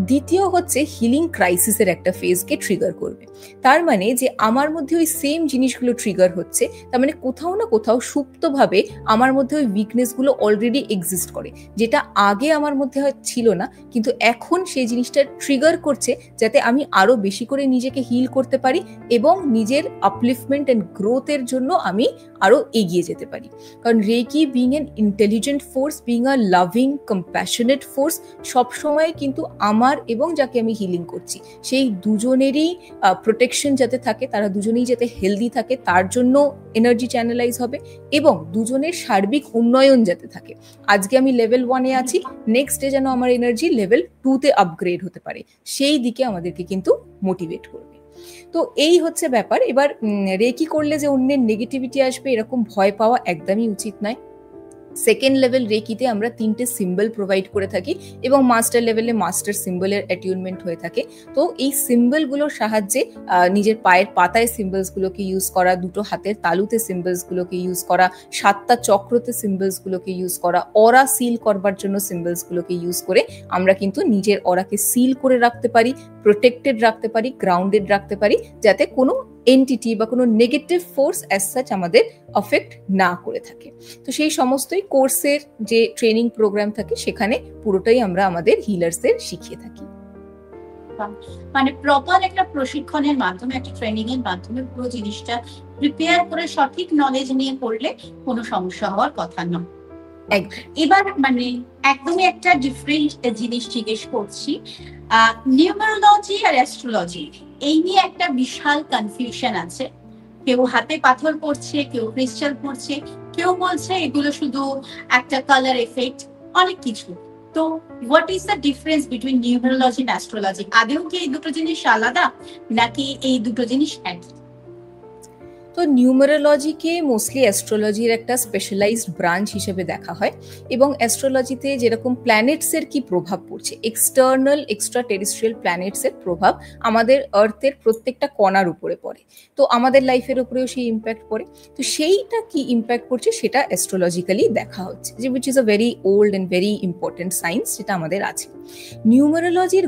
দ্বিতীয় হচ্ছে হিলিং ক্রাইসিসের একটা ফেজকে ট্রিগার করবে। তার মানে যে আমার মধ্যে ওই সেম জিনিসগুলো ট্রিগার হচ্ছে, তার মানে কোথাও না কোথাও সুপ্তভাবে আমার মধ্যে ওই উইকনেসগুলো অলরেডি এক্সিস্ট করে, যেটা আগে আমার মধ্যে ছিল না, কিন্তু এখন সেই জিনিসটা ট্রিগার করছে যাতে আমি আরো বেশি করে নিজেকে হিল করতে পারি এবং নিজের আপলিফটমেন্ট এন্ড গ্রোথের জন্য আমি আরো এগিয়ে যেতে পারি। কারণ reiki being an intelligent force, being a loving compassionate force, সবসময় কিন্তু আমার এবং যাকে আমি হিলিং করছি সেই দুজনেরই প্রোটেকশন যাতে থাকে, তারা দুজনেই যাতে হেলদি থাকে, তার জন্য এনার্জি চ্যানেলাইজ হবে, এবং দুজনের সার্বিক উন্নয়ন যাতে থাকে। আজকে আমি লেভেল 1-এ আছি, নেক্সট ডে যেন আমার এনার্জি লেভেল 2-তে আপগ্রেড হতে পারে, সেই দিকে আমাদেরকে কিন্তু মোটিভেট করবে। তো এই হচ্ছে ব্যাপার। এবার রেকি করলে যে অন্যের নেগেটিভিটি আসবে এরকম ভয় পাওয়া একদমই উচিত নয়। সেকেন্ড লেভেল রেকিতে আমরা 3টে সিম্বল প্রোভাইড করে থাকি এবং মাস্টার লেভেলে মাস্টার সিম্বলের অ্যাটিউনমেন্ট হয়ে থাকে। তো এই সিম্বলগুলোর সাহায্যে নিজের পায়ের পাতায় সিম্বলসগুলোকে ইউজ করা, দুটো হাতের তালুতে সিম্বলসগুলোকে ইউজ করা, 7টা চক্রতে সিম্বলসগুলোকে ইউজ করা, অরা সিল করবার জন্য সিম্বলসগুলোকে ইউজ করে আমরা কিন্তু নিজের অরাকে সিল করে রাখতে পারি, প্রোটেক্টেড রাখতে পারি, গ্রাউন্ডেড রাখতে পারি, যাতে কোনো এন্টিটি বা কোনো নেগেটিভ ফোর্স অ্যাজ সাচ আমাদের অফেক্ট না করে থাকে। তো সেই সমস্তই কোর্সের যে ট্রেনিং প্রোগ্রাম থাকে সেখানে পুরোটাই আমরা আমাদের হিলার্সদের শিখিয়ে থাকি। মানে প্রপার একটা প্রশিক্ষণের মাধ্যমে, একটা ট্রেনিং এর মাধ্যমে পুরো জিনিসটা প্রিপেয়ার করে সঠিক নলেজ নিয়ে পড়লে কোনো সমস্যা হওয়ার কথা নয়। একদম। এবার মানে একদমই একটা ডিফারেন্ট জিনিস জিজ্ঞেস করছি, নিউমেরোলজি আর অ্যাস্ট্রোলজি এই নিয়ে একটা বিশাল কনফিউশন আছে। কেউ হাতে পাথর পড়ছে, কেউ ক্রিস্টাল পড়ছে, কেউ বলছে এগুলো শুধু একটা কালার এফেক্ট, অনেক কিছু। তো what is the difference between numerology and astrology? আদৌ কি এই দুটো জিনিস আলাদা নাকি এই দুটো জিনিস একই? তো নিউমেরোলজিকে মোস্টলি অ্যাস্ট্রোলজির একটা স্পেশালাইজড ব্রাঞ্চ হিসেবে দেখা হয়, এবং অ্যাস্ট্রোলজিতে যেরকম প্ল্যানেটসের কি প্রভাব পড়ছে, এক্সটার্নাল এক্সট্রা টেরিস্ট্রিয়াল প্ল্যানেটসের প্রভাব আমাদের আর্থের প্রত্যেকটা কণার উপরে পড়ে, তো আমাদের লাইফের উপরেও সেই ইম্প্যাক্ট পড়ে। তো সেইটা কি ইম্প্যাক্ট পড়ছে সেটা অ্যাস্ট্রোলজিক্যালি দেখা হচ্ছে, যে which is a very old and very important science যেটা আমাদের আছে। নিউমেরোলজির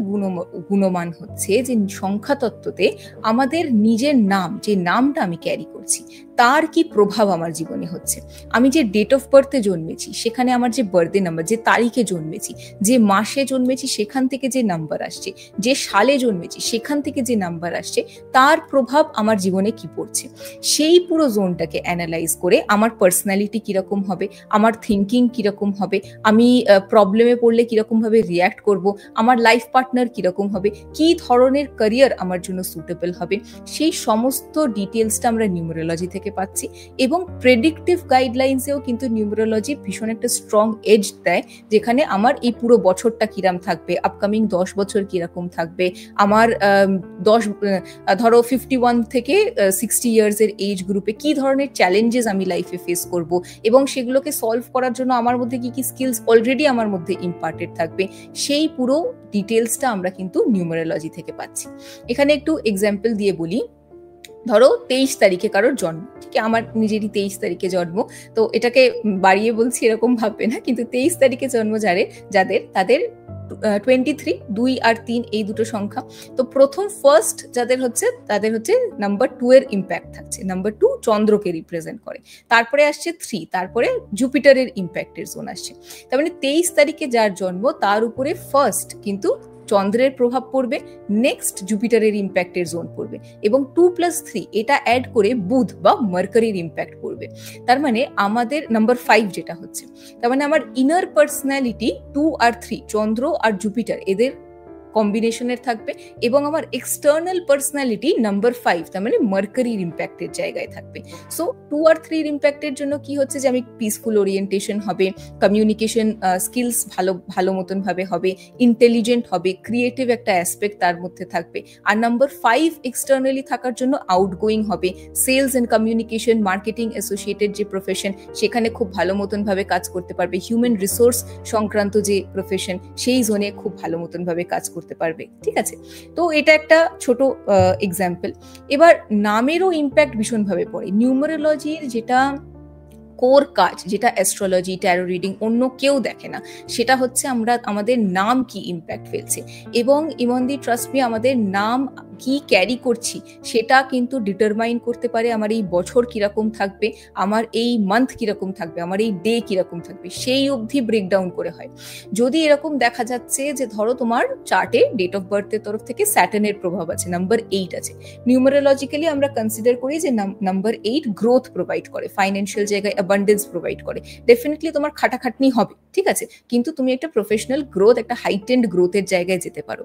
গুণমান হচ্ছে যে সংখ্যাতত্ত্বতে আমাদের নিজের নাম, যে নামটা আমি ক্যারি করছি, তার কি প্রভাব আমার জীবনে হচ্ছে। আমি যে ডেট অফ বার্থে জন্মেছি সেখানে আমার যে বার্থডে নাম্বার, যে তারিখে জন্মেছি, যে মাসে জন্মেছি সেখান থেকে যে নাম্বার আসছে, যে সালে জন্মেছি সেখান থেকে যে নাম্বার আসছে, তার প্রভাব আমার জীবনে কি পড়ছে। সেই পুরো জোনটাকে অ্যানালাইজ করে আমার পার্সোনালিটি কিরকম হবে, আমার থিঙ্কিং কিরকম হবে, আমি প্রবলেমে পড়লে কিরকম ভাবে রিয়াক্ট করব, আমার লাইফ পার্টনার কিরকম হবে, কি ধরনের ক্যারিয়ার আমার জন্য সুটেবল হবে, সেই সমস্ত ডিটেলসটা আমরা নিউমেরোলজি থেকে পাচ্ছি। এবং প্রেডিক্টিভ গাইডলাইন্সেও কিন্তু নিউমেরোলজি ভীষণ একটা স্ট্রং এজ দেয়, যেখানে আমার এই পুরো বছরটা কিরকম থাকবে, আপকামিং 10 বছর কিরকম থাকবে, আমার ধরো 51 থেকে 60 ইয়ার্স এর এজ গ্রুপে কি ধরনের চ্যালেঞ্জেস আমি লাইফে ফেস করব, এবং সেগুলোকে সলভ করার জন্য আমার মধ্যে কি কি স্কিলস অলরেডি আমার মধ্যে ইম্পার্টেড থাকবে, সেই পুরো ডিটেলসটা আমরা কিন্তু নিউমেরোলজি থেকে পাচ্ছি। এখানে একটু এক্সাম্পল দিয়ে বলি, ধরো 23 তারিখে কারোর জন্ম, ঠিক আছে, আমার নিজেরই 23 তারিখে জন্ম, তো এটাকে বাড়িয়ে বলছি এরকম ভাববে না, কিন্তু 23 তারিখে জন্ম যাদের তাদের 23, 2 আর 3 এই দুটো সংখ্যা। তো প্রথম ফার্স্ট যাদের হচ্ছে তাদের হচ্ছে নাম্বার 2 এর ইম্প্যাক্ট থাকছে, নাম্বার 2 চন্দ্রকে রিপ্রেজেন্ট করে, তারপরে আসছে 3, তারপরে জুপিটারের ইম্প্যাক্টের জোন আসছে। তার মানে 23 তারিখে যার জন্ম তার উপরে ফার্স্ট কিন্তু চন্দ্রের প্রভাব পড়বে, নেক্সট জুপিটারের ইম্প্যাক্টের জোন পড়বে, এবং 2+3 এটা অ্যাড করে বুধ বা মার্কারির ইম্প্যাক্ট পড়বে। তার মানে আমাদের নাম্বার 5 যেটা হচ্ছে, তার মানে আমার ইনার পার্সোনালিটি 2 আর 3 চন্দ্র আর জুপিটার এদের কম্বিনেশনের থাকবে, এবং আমার এক্সটার্নাল পার্সোনালিটি নাম্বার 5 তার মানে মার্কারির ইম্প্যাক্টের জায়গায় থাকবে। সো 2 আর 3 এর ইম্প্যাক্টের জন্য কি হচ্ছে, যে আমি পিসফুল ওরিয়েন্টেশন হবে, কমিউনিকেশন স্কিলস ভালো মতন ভাবে হবে, ইন্টেলিজেন্ট হবে, ক্রিয়েটিভ একটা অ্যাসপেক্ট তার মধ্যে থাকবে। আর নাম্বার 5 এক্সটার্নালি থাকার জন্য আউটগোয়িং হবে, sales and communication, marketing associated যে প্রফেশন সেখানে খুব ভালো মতন ভাবে কাজ করতে পারবে, হিউম্যান রিসোর্স সংক্রান্ত যে প্রফেশন সেই জোনে খুব ভালো মতন ভাবে কাজ করতে পারবে। ঠিক আছে, তো এটা একটা ছোট এক্সাম্পল। এবার নামেরও ইম্প্যাক্ট ভীষণভাবে পড়ে। নিউমেরোলজির যেটা কোর কাজ, যেটা অ্যাস্ট্রোলজি, ট্যারো রিডিং অন্য কেউ দেখে না, সেটা হচ্ছে আমরা আমাদের নাম কি ইম্প্যাক্ট ফেলছে, এবং ইমনদি ট্রাস্ট মি, আমাদের নাম কি ক্যারি করছি সেটা কিন্তু ডিটারমাইন করতে পারে আমার এই বছর কিরকম থাকবে, আমার এই মান্থ কিরকম থাকবে, আমার এই ডে কিরকম থাকবে, সেই অবধি ব্রেকডাউন করে হয়। যদি এরকম দেখা যাচ্ছে যে ধরো তোমার চার্টে ডেট অফ বার্থের তরফ থেকে স্যাটার্নের প্রভাব আছে, নাম্বার 8 আছে, নিউমেরোলজিক্যালি আমরা কনসিডার করি যে নাম্বার 8 গ্রোথ প্রোভাইড করে, ফাইন্যান্সিয়াল জায়গায় অ্যাবান্ডেন্স প্রোভাইড করে। ডেফিনেটলি তোমার খাটাখাটনি হবে, ঠিক আছে, কিন্তু তুমি একটা প্রফেশনাল গ্রোথ, একটা হাইটেন্ড গ্রোথের জায়গায় যেতে পারো।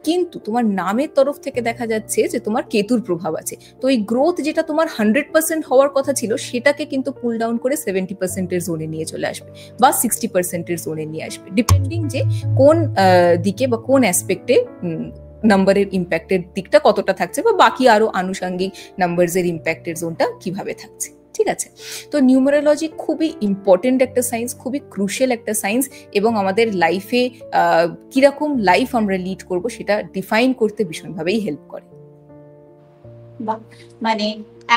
কিন্তু তোমার নামের তরফ থেকে দেখা যাচ্ছে যে তোমার কেতুর প্রভাব আছে, তো এই গ্রোথ যেটা তোমার 100% হওয়ার কথা ছিল সেটাকে কিন্তু পুল ডাউন করে 70% এর জোনে নিয়ে চলে আসবে, বা 60% এর জোনে নিয়ে আসবে, ডিপেন্ডিং যে কোন দিকে বা কোন অ্যাসপেক্টে নাম্বারের ইম্প্যাক্টের দিকটা কতটা থাকছে, বা বাকি আরো আনুষঙ্গিক নাম্বারসের ইম্প্যাক্টের জোনটা কিভাবে থাকছে। ঠিক আছে, তো নিউমেরোলজি খুবই ইম্পর্টেন্ট একটা সায়েন্স, খুবই ক্রুশিয়াল একটা সায়েন্স, এবং আমাদের লাইফে কিরকম লাইফ আমরা লিড করব সেটা ডিফাইন করতে ভীষণভাবেই হেল্প করে। মানে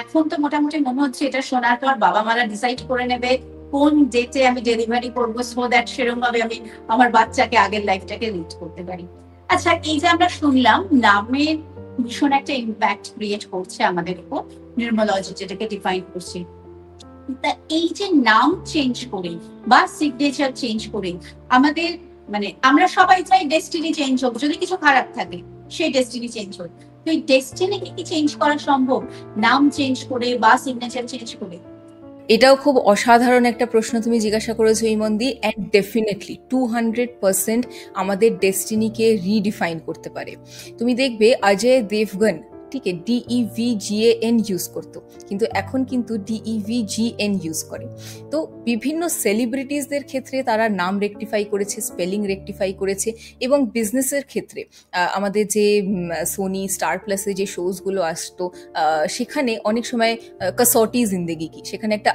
এখন তো মোটামুটি মনে হচ্ছে এটা শোনার পর বাবা মারা ডিসাইড করে নেবে কোন ডেটে আমি ডেলিভারি করবো, সো দ্যাট সেরকম ভাবে আমি আমার বাচ্চাকে আগের লাইফটাকে লিড করতে পারি। আচ্ছা, এই যে আমরা শুনলাম নামের ভীষণ একটা ইম্প্যাক্ট ক্রিয়েট করছে আমাদের উপর, নিউমেরোলজি যেটাকে ডিফাইন করছে, তা এই যে নাম চেঞ্জ করে বা সিগনেচার চেঞ্জ করে আমাদের মানে আমরা সবাই চাই ডেস্টিনি চেঞ্জ হোক, যদি কিছু খারাপ থাকে সেই ডেস্টিনি চেঞ্জ হোক, তো এই ডেস্টিনি কি চেঞ্জ করা সম্ভব নাম চেঞ্জ করে বা সিগনেচার চেঞ্জ করে? এটাও খুব অসাধারণ একটা প্রশ্ন তুমি জিজ্ঞাসা করেছো ইমন্দি, অ্যান্ড ডেফিনেটলি 200% আমাদের ডেস্টিনিকে রিডিফাইন করতে পারে। তুমি দেখবে অজয় দেবগন, ঠিক আছে, DEVGAN ইউজ করতো, কিন্তু এখন কিন্তু DEVGN ইউজ করে। তো বিভিন্ন সেলিব্রিটিসদের ক্ষেত্রে তারা নাম রেকটিফাই করেছে, স্পেলিং রেকটিফাই করেছে, এবং বিজনেসের ক্ষেত্রে আমাদের যে সোনি স্টার প্লাসে যে শোজগুলো আসতো সেখানে অনেক সময় কসৌটি জিন্দেগি কি, সেখানে একটা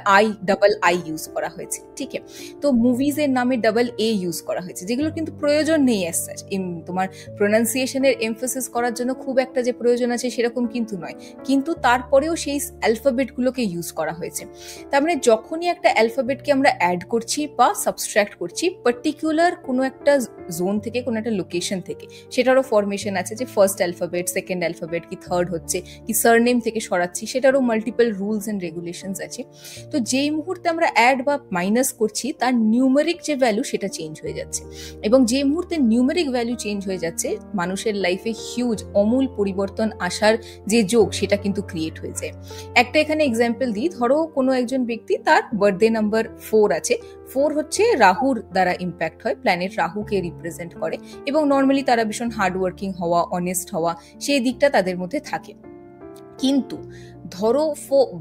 ডাবল আই ইউজ করা হয়েছে, ঠিক আছে। তো মুভিজের নামে ডাবল এ ইউজ করা হয়েছে, যেগুলো কিন্তু প্রয়োজন নেই অ্যাজ সাচ। তোমার প্রোনাউন্সিয়েশনের এমফাসিস করার জন্য খুব একটা যে প্রয়োজন আছে সেরকম কিন্তু নয়, কিন্তু তারপরেও সেই অ্যালফাবেটগুলোকে ইউজ করা হয়েছে। তার মানে যখনই একটা অ্যালফাবেটকে আমরা অ্যাড করছি বা সাবস্ট্রাক্ট করছি পার্টিকুলার কোনো একটা জোন থেকে, কোনো একটা লোকেশন থেকে, সেটারও ফরমেশন আছে যে ফার্স্ট অ্যালফাবেট, সেকেন্ড অ্যালফাবেট কি থার্ড হচ্ছে কি সারনেম থেকে সরাচ্ছি, সেটারও মাল্টিপল রুলস অ্যান্ড রেগুলেশনস আছে। তো যেই মুহূর্তে আমরা অ্যাড বা মাইনাস করছি তার নিউমেরিক যে ভ্যালু সেটা চেঞ্জ হয়ে যাচ্ছে, এবং যে মুহূর্তে নিউমেরিক ভ্যালু চেঞ্জ হয়ে যাচ্ছে মানুষের লাইফে হিউজ অমূল পরিবর্তন আসার যে যোগ সেটা কিন্তু ক্রিয়েট হয়ে যায়। একটা এখানে এক্সাম্পল দিই, ধরো কোনো একজন ব্যক্তি তার বার্থডে নাম্বার 4 আছে, 4 হচ্ছে রাহুর দ্বারা ইম্প্যাক্ট হয়, প্ল্যানেট রাহুকে রিপ্রেজেন্ট করে, এবং নর্মালি তারা ভীষণ হার্ডওয়ার্কিং হওয়া, অনেস্ট হওয়া, সেই দিকটা তাদের মধ্যে থাকে। কিন্তু ধরো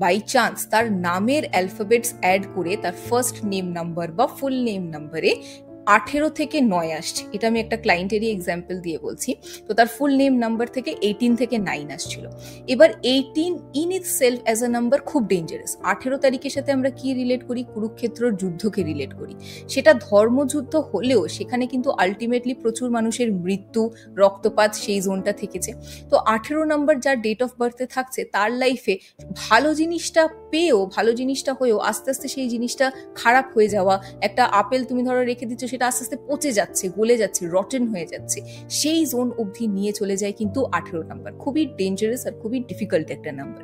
বাই চান্স তার নামের অ্যালফাবেটস অ্যাড করে তার ফার্স্ট নেম নাম্বার বা ফুল নেম নাম্বারে 18 থেকে 9 আসছে, এটা আমি একটা ক্লায়েন্টেরই এক্সাম্পল দিয়ে বলছি। তো তার ফুল নেম নাম্বার থেকে 18 থেকে 9 আসছিল। এবার 18 in it self as a number খুব ডেঞ্জারাস। 18 তারিখের সাথে আমরা কি রিলেট করি? কুরুক্ষেত্রর যুদ্ধকে রিলেট করি। সেটা ধর্মযুদ্ধ হলেও সেখানে কিন্তু আলটিমেটলি প্রচুর মানুষের মৃত্যু, রক্তপাত সেই জোনটা থেকেছে। তো 18 নাম্বার যার ডেট অফ বার্থে থাকছে তার লাইফে ভালো জিনিসটা পেয়েও, ভালো জিনিসটা হয়েও আস্তে আস্তে সেই জিনিসটা খারাপ হয়ে যাওয়া, একটা আপেল তুমি ধরো রেখে দিচ্ছ, সেটা আস্তে আস্তে পচে যাচ্ছে, গলে যাচ্ছে, রটেন হয়ে যাচ্ছে, সেই জোন অবধি নিয়ে চলে যায় কিন্তু 18 নাম্বার। খুবই ডেঞ্জারাস আর খুবই ডিফিকাল্ট একটা নাম্বার।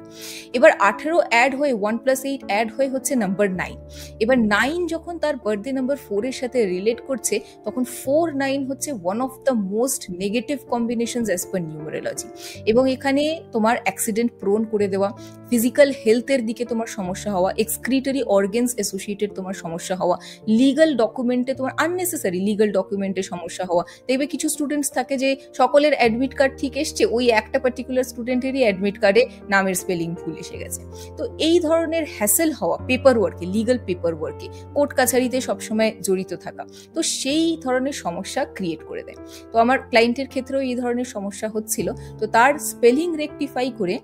এবার 18 অ্যাড হয়ে 1+8 অ্যাড হয়ে হচ্ছে নাম্বার 9। এবার 9 যখন তার বার্থডে নাম্বার 4 এর সাথে রিলেট করছে, তখন 4-9 হচ্ছে one of the most negative combinations as per numerology. এবং এখানে তোমার অ্যাক্সিডেন্ট প্রোন করে দেওয়া, ফিজিক্যাল হেলথের দিকে তোমার সমস্যা হওয়া, এক্সক্রিটরি অর্গানস অ্যাসোসিয়েটেড তোমার সমস্যা হওয়া, লিগাল ডকুমেন্টে তোমার আননেসেসারি লিগাল ডকুমেন্টে সমস্যা হওয়া। দেখবে কিছু স্টুডেন্টস থাকে যে সকলের অ্যাডমিট কার্ড ঠিক এসছে, ওই একটা পার্টিকুলার স্টুডেন্টেরই অ্যাডমিট কার্ডে নামের স্পেলিং ভুল এসে গেছে। তো এই ধরনের হ্যাসেল হওয়া পেপার ওয়ার্কে, লিগাল পেপার ওয়ার্কে, কোর্ট কাছারিতে সবসময় জড়িত থাকা, তো সেই ধরনের সমস্যা ক্রিয়েট করে দেয়। তো আমার ক্লায়েন্টের ক্ষেত্রেও এই ধরনের সমস্যা হচ্ছিল। তো তার স্পেলিং রেকটিফাই করে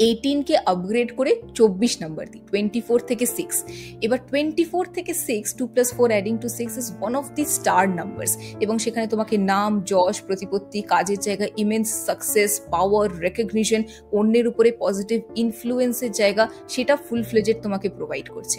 18 কে আপগ্রেড করে 24 নাম্বার দিই, 24 থেকে 6। এবার 24 থেকে 6, 2+4 adding two 6 is one of the star numbers, এবং সেখানে তোমাকে নাম, যশ, প্রতিপত্তি, কাজের জায়গা, ইমেন্স সাকসেস, পাওয়ার, রেকগনিশন, অন্যের উপরে পজিটিভ ইনফ্লুয়েন্সের জায়গা, সেটা ফুল ফ্লেজেড তোমাকে প্রোভাইড করছে।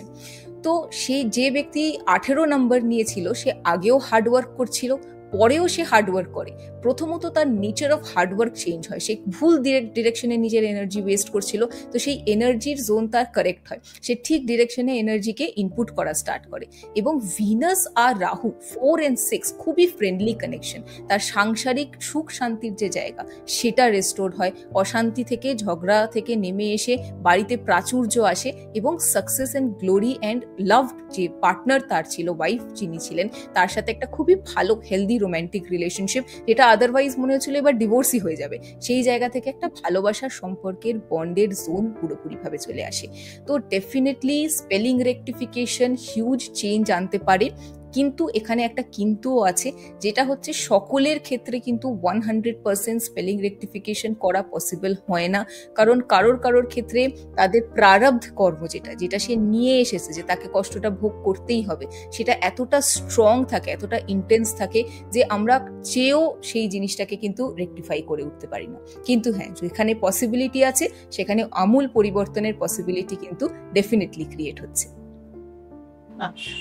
তো সে যে ব্যক্তি 18 নাম্বার নিয়েছিল সে আগেও হার্ডওয়ার্ক করছিল, পরেও সে হার্ডওয়ার্ক করে। প্রথমত তার নেচার অফ হার্ডওয়ার্ক চেঞ্জ হয়, সে ভুল ডিরেকশনে নিজের এনার্জি ওয়েস্ট করছিল, তো সেই এনার্জির জোন তার কারেক্ট হয়, সে ঠিক ডিরেকশনে এনার্জিকে ইনপুট করা স্টার্ট করে। এবং ভিনাস আর রাহু 4 and 6 খুবই ফ্রেন্ডলি কানেকশন, তার সাংসারিক সুখ শান্তির যে জায়গা সেটা রেস্টোর হয়, অশান্তি থেকে, ঝগড়া থেকে নেমে এসে বাড়িতে প্রাচুর্য আসে, এবং success and glory and love, যে পার্টনার তার ছিল, ওয়াইফ যিনি ছিলেন, তার সাথে একটা খুবই ভালো হেলদি রোম্যান্টিক রিলেশনশিপ, যেটা আদারওয়াইজ মনে হচ্ছিল এবার ডিভোর্সই হয়ে যাবে, সেই জায়গা থেকে একটা ভালোবাসার সম্পর্কের বন্ডের জোন পুরোপুরিভাবে চলে আসে। তো definitely spelling rectification huge change আনতে পারে, কিন্তু এখানে একটা কিন্তুও আছে, যেটা হচ্ছে সকলের ক্ষেত্রে কিন্তু 100% স্পেলিং রেকটিফিকেশন করা পসিবল হয় না। কারণ কারোর ক্ষেত্রে তাদের প্রারব্ধ কর্ম যেটা সে নিয়ে এসেছে, যে তাকে কষ্টটা ভোগ করতেই হবে, সেটা এতটা স্ট্রং থাকে, এতটা ইন্টেন্স থাকে, যে আমরা চেয়েও সেই জিনিসটাকে কিন্তু রেকটিফাই করে উঠতে পারি না। কিন্তু হ্যাঁ, যেখানে পসিবিলিটি আছে সেখানে আমূল পরিবর্তনের পসিবিলিটি কিন্তু ডেফিনেটলি ক্রিয়েট হচ্ছে।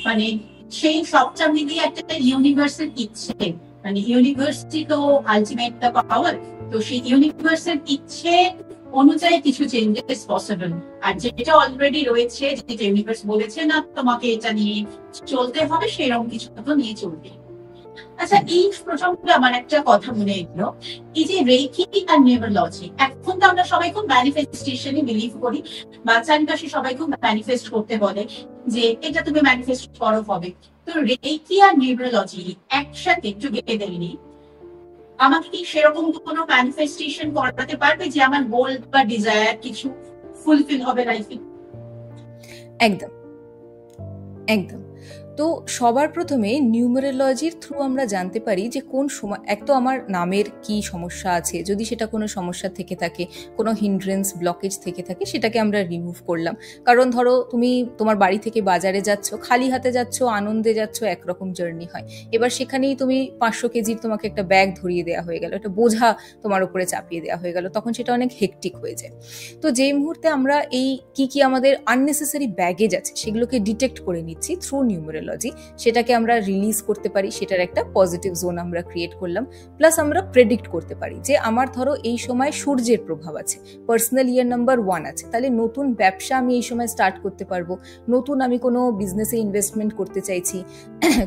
মানে সেই সবটা মিলিয়ে একটা ইউনিভার্সের ইচ্ছে, মানে ইউনিভার্সই তো আলটিমেট দ্য পাওয়ার, তো সেই ইউনিভার্সের ইচ্ছে অনুযায়ী কিছু চেঞ্জেস পসিবল। আর যেটা অলরেডি রয়েছে, যেটা ইউনিভার্স বলেছে না তোমাকে এটা নিয়ে চলতে হবে, সেরকম কিছু তো নিয়ে চলবে। আচ্ছা, এই প্রসঙ্গে আমার একটা কথা মনে এলো, এই যে রেকি আর নিউরোলজি, এখন তো আমরা সবাই খুব ম্যানিফেস্টেশনে বিলিভ করি, বা চারিপাশে সবাই খুব ম্যানিফেস্ট করতে বলে যে এটা তুমি ম্যানিফেস্ট করো হবে। তো রেকি আর নিউরোলজি একসাথে টুগেদারলি আমাকে কি সেরকম কোনো ম্যানিফেস্টেশন করাতে পারবে যে আমার গোল বা ডিজায়ার কিছু ফুলফিল হবে লাইফে? একদম একদম। তো সবার প্রথমে নিউমেরোলজির থ্রু আমরা জানতে পারি যে কোন সময়, এক তো আমার নামের কি সমস্যা আছে, যদি সেটা কোনো সমস্যা থেকে থাকে, কোনো হিন্ড্রেন্স ব্লকেজ থেকে থাকে, সেটাকে আমরা রিমুভ করলাম। কারণ ধরো তুমি তোমার বাড়ি থেকে বাজারে যাচ্ছ, খালি হাতে যাচ্ছ, আনন্দে যাচ্ছ, একরকম জার্নি হয়। এবার সেখানেই তুমি 500 কেজির তোমাকে একটা ব্যাগ ধরিয়ে দেওয়া হয়ে গেল, একটা বোঝা তোমার উপরে চাপিয়ে দেওয়া হয়ে গেল, তখন সেটা অনেক হেকটিক হয়ে যায়। তো যেই মুহূর্তে আমরা এই কি আমাদের আননেসেসারি ব্যাগেজ আছে সেগুলোকে ডিটেক্ট করে নিচ্ছি থ্রু নিউমেরোলজি, সেটাকে আমরা রিলিজ করতে পারি, সেটার একটা পজিটিভ জোন আমরা ক্রিয়েট করলাম। প্লাস আমরা প্রেডিক্ট করতে পারি যে আমার ধরো এই সময় সূর্যের প্রভাব আছে, পার্সোনাল ইয়ার নাম্বার 1 আছে, তাহলে নতুন ব্যবসা আমি এই সময় স্টার্ট করতে পারবো, নতুন আমি কোনো বিজনেসে ইনভেস্টমেন্ট করতে চাইছি,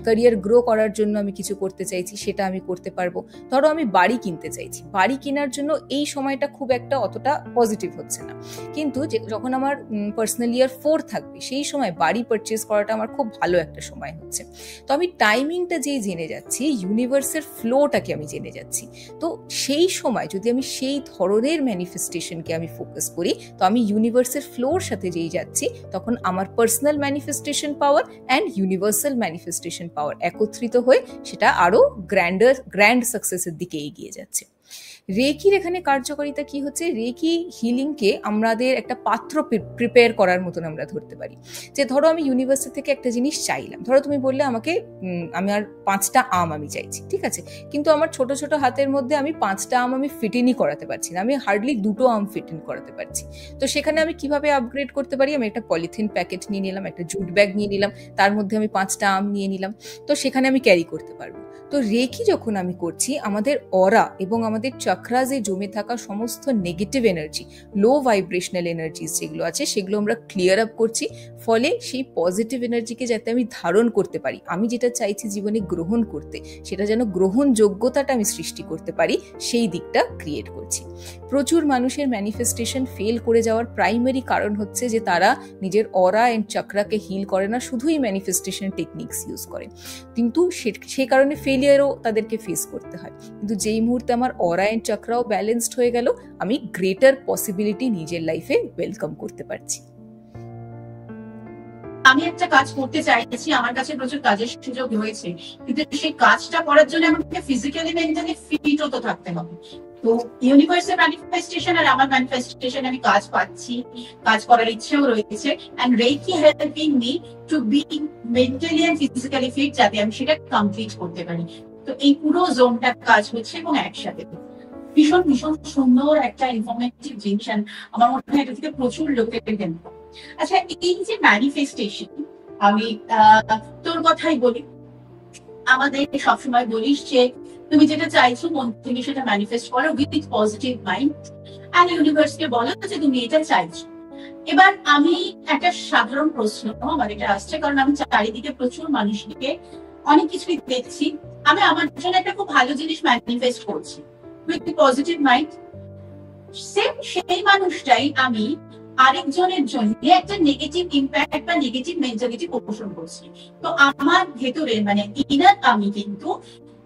ক্যারিয়ার গ্রো করার জন্য আমি কিছু করতে চাইছি, সেটা আমি করতে পারবো। ধরো আমি বাড়ি কিনতে চাইছি, বাড়ি কেনার জন্য এই সময়টা খুব একটা অতটা পজিটিভ হচ্ছে না, কিন্তু যখন আমার পার্সোনাল ইয়ার 4 থাকবে সেই সময় বাড়ি পারচেজ করাটা আমার খুব ভালো একটা সময় হচ্ছে। তো আমি টাইমিংটা যেই জেনে যাচ্ছি, ইউনিভার্সের ফ্লোটাকে আমি জেনে যাচ্ছি, তো সেই সময় যদি আমি সেই ধরনের ম্যানিফেস্টেশনকে আমি ফোকাস করি, তো আমি ইউনিভার্সের ফ্লোর সাথে যেই যাচ্ছি, তখন আমার personal manifestation power and universal manifestation power একত্রিত হয়ে সেটা আরো গ্র্যান্ড সাকসেসের দিকে এগিয়ে যাচ্ছে। রেকির এখানে কার্যকারিতা কি হচ্ছে, রেকি হিলিংকে আমাদের একটা পাত্র প্রিপেয়ার করার মতন আমরা ধরতে পারি। যে ধরো আমি ইউনিভার্সিটি থেকে একটা জিনিস চাইলাম, ধরো তুমি বললে আমাকে আমার 5টা আম আমি চাইছি, ঠিক আছে, কিন্তু আমার ছোট ছোট হাতের মধ্যে আমি 5টা আম আমি ফিট ইনই করাতে পারছি না, আমি হার্ডলি 2টো আম ফিট ইন করাতে পারছি। তো সেখানে আমি কিভাবে আপগ্রেড করতে পারি, আমি একটা পলিথিন প্যাকেট নিয়ে নিলাম, একটা জুট ব্যাগ নিয়ে নিলাম, তার মধ্যে আমি 5টা আম নিয়ে নিলাম, তো সেখানে আমি ক্যারি করতে পারবো। তো রেকি যখন আমি করছি, আমাদের অরা এবং আমাদের চক্রাজে জমে থাকা সমস্ত নেগেটিভ এনার্জি, লো ভাইব্রেশনাল এনার্জিস যেগুলো আছে, সেগুলো আমরা ক্লিয়ার আপ করছি। ফলে সেই পজিটিভ এনার্জিকে যাতে আমি ধারণ করতে পারি, আমি যেটা চাইছি জীবনে গ্রহণ করতে, সেটা যেন গ্রহণযোগ্যতাটা আমি সৃষ্টি করতে পারি, সেই দিকটা ক্রিয়েট করছি। প্রচুর মানুষের ম্যানিফেস্টেশন ফেল করে যাওয়ার প্রাইমারি কারণ হচ্ছে যে তারা নিজের অরা এন্ড চক্রাকে হিল করে না, শুধুই ম্যানিফেস্টেশন টেকনিক্স ইউজ করে, কিন্তু সেই কারণে ফেলিয়ারও তাদেরকে ফেস করতে হয়। কিন্তু যেই মুহূর্তে আমার অরা এন্ড চক্রাও ব্যালেন্সড হয়ে গেল, আমি গ্রেটার পসিবিলিটি নিজের লাইফে ওয়েলকাম করতে পারছি। আমি একটা কাজ করতে চাইছি, আমার কাছে প্রচুর কাজের সুযোগ রয়েছে, কিন্তু সেই কাজটা করার জন্য আমাকে ফিজিক্যালি মেন্টালি ফিটও তো থাকতে হবে। তো ইউনিভার্সের ম্যানিফেস্টেশন আর আমার ম্যানিফেস্টেশন, আমি কাজ পাচ্ছি, কাজ করার ইচ্ছেও রয়েছে, and reiki helping me to be mentally and physically fit, যাতে আমি সেটা কমপ্লিট করতে পারি। তো এই পুরো জোনটা কাজ হচ্ছে এবং একসাথে ভীষণ ভীষণ সুন্দর একটা ইনফরমেটিভ জিনিস, আমার মনে হয় এটা থেকে প্রচুর লোকের হেল্প। আচ্ছা, এই যে ম্যানিফেস্টেশন, আমি তোর কথাই বলি, আমাদের সবসময় বলিস যে তুমি যেটা চাইছো মন থেকে সেটা ম্যানিফেস্ট করো উইথ পজিটিভ মাইন্ড, আর ইউনিভার্সকে বলো যে তুমি এটা চাইছো। এবার আমি একটা সাধারণ প্রশ্ন আমার এটা আসছে, কারণ আমি চারিদিকে প্রচুর মানুষকে অনেক কিছুই দেখছি, আমি আমার জন্য একটা খুব ভালো জিনিস ম্যানিফেস্ট করছি উইথ পজিটিভ মাইন্ড, সেম সেই মানুষটাই আমি আরেকজনের জন্য একটা নেগেটিভ ইম্প্যাক্ট বা নেগেটিভ মেন্টালিটি পোষণ করছি। তো আমার ভেতরে মানে ইনার আমি কিন্তু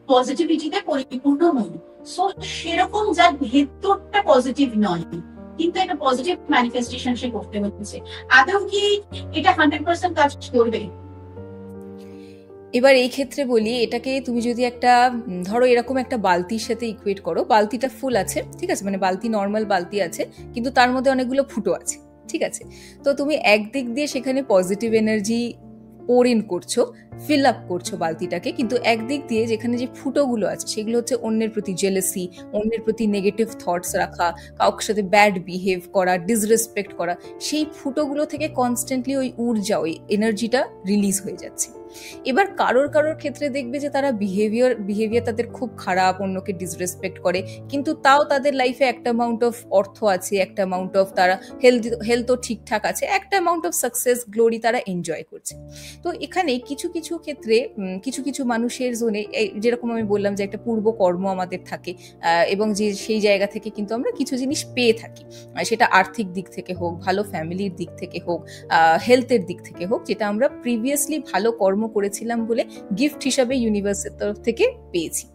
পজিটিভিটিতে পরিপূর্ণ নই। সো সেরকম যার ভেতরটা পজিটিভ নয়, কিন্তু একটা পজিটিভ ম্যানিফেস্টেশন সে করতে হচ্ছে, আদৌ কি এটা 100% কাজ করবে? এবার এই ক্ষেত্রে বলি, এটাকে তুমি যদি একটা ধরো এরকম একটা বালতির সাথে ইকুয়েট করো, বালতিটা ফুল আছে, ঠিক আছে, মানে বালতি নর্মাল বালতি আছে, কিন্তু তার মধ্যে অনেকগুলো ফুটো আছে, ঠিক আছে। তো তুমি একদিক দিয়ে সেখানে পজিটিভ এনার্জি পোর ইন করছো, ফিল আপ করছো বালতিটাকে, কিন্তু একদিক দিয়ে যেখানে যে ফুটোগুলো আছে সেগুলো হচ্ছে অন্যের প্রতি জেলাসি, অন্যের প্রতি নেগেটিভ থটস রাখা, কাউকে সাথে ব্যাড বিহেভ করা, ডিসরেসপেক্ট করা, সেই ফুটোগুলো থেকে কনস্ট্যান্টলি ওই ঊর্জা, ওই এনার্জিটা রিলিজ হয়ে যাচ্ছে। এবার কারোর কারোর ক্ষেত্রে দেখবে যে তারা বিহেভিয়ার তাদের খুব খারাপ, অন্যকে ডিসরেসপেক্ট করে, কিন্তু তাও তাদের লাইফে একটা অ্যামাউন্ট অফ অর্থ আছে, একটা অ্যামাউন্ট অফ তারা হেলথও ঠিকঠাক আছে, একটা অ্যামাউন্ট অফ সাকসেস গ্লোরি তারা এনজয় করছে। তো এখানে কিছু কিছু ক্ষেত্রে কিছু কিছু মানুষের জোনে, যেরকম আমি বললাম যে একটা পূর্ব কর্ম আমাদের থাকে, এবং যে সেই জায়গা থেকে কিন্তু আমরা কিছু জিনিস পেয়ে থাকি, সেটা আর্থিক দিক থেকে হোক, ভালো ফ্যামিলির দিক থেকে হোক, হেলথের দিক থেকে হোক, যেটা আমরা প্রিভিয়াসলি ভালো কর্ম করেছিলাম বলে গিফট হিসাবে ইউনিভার্সের তরফ থেকে পেয়েছি।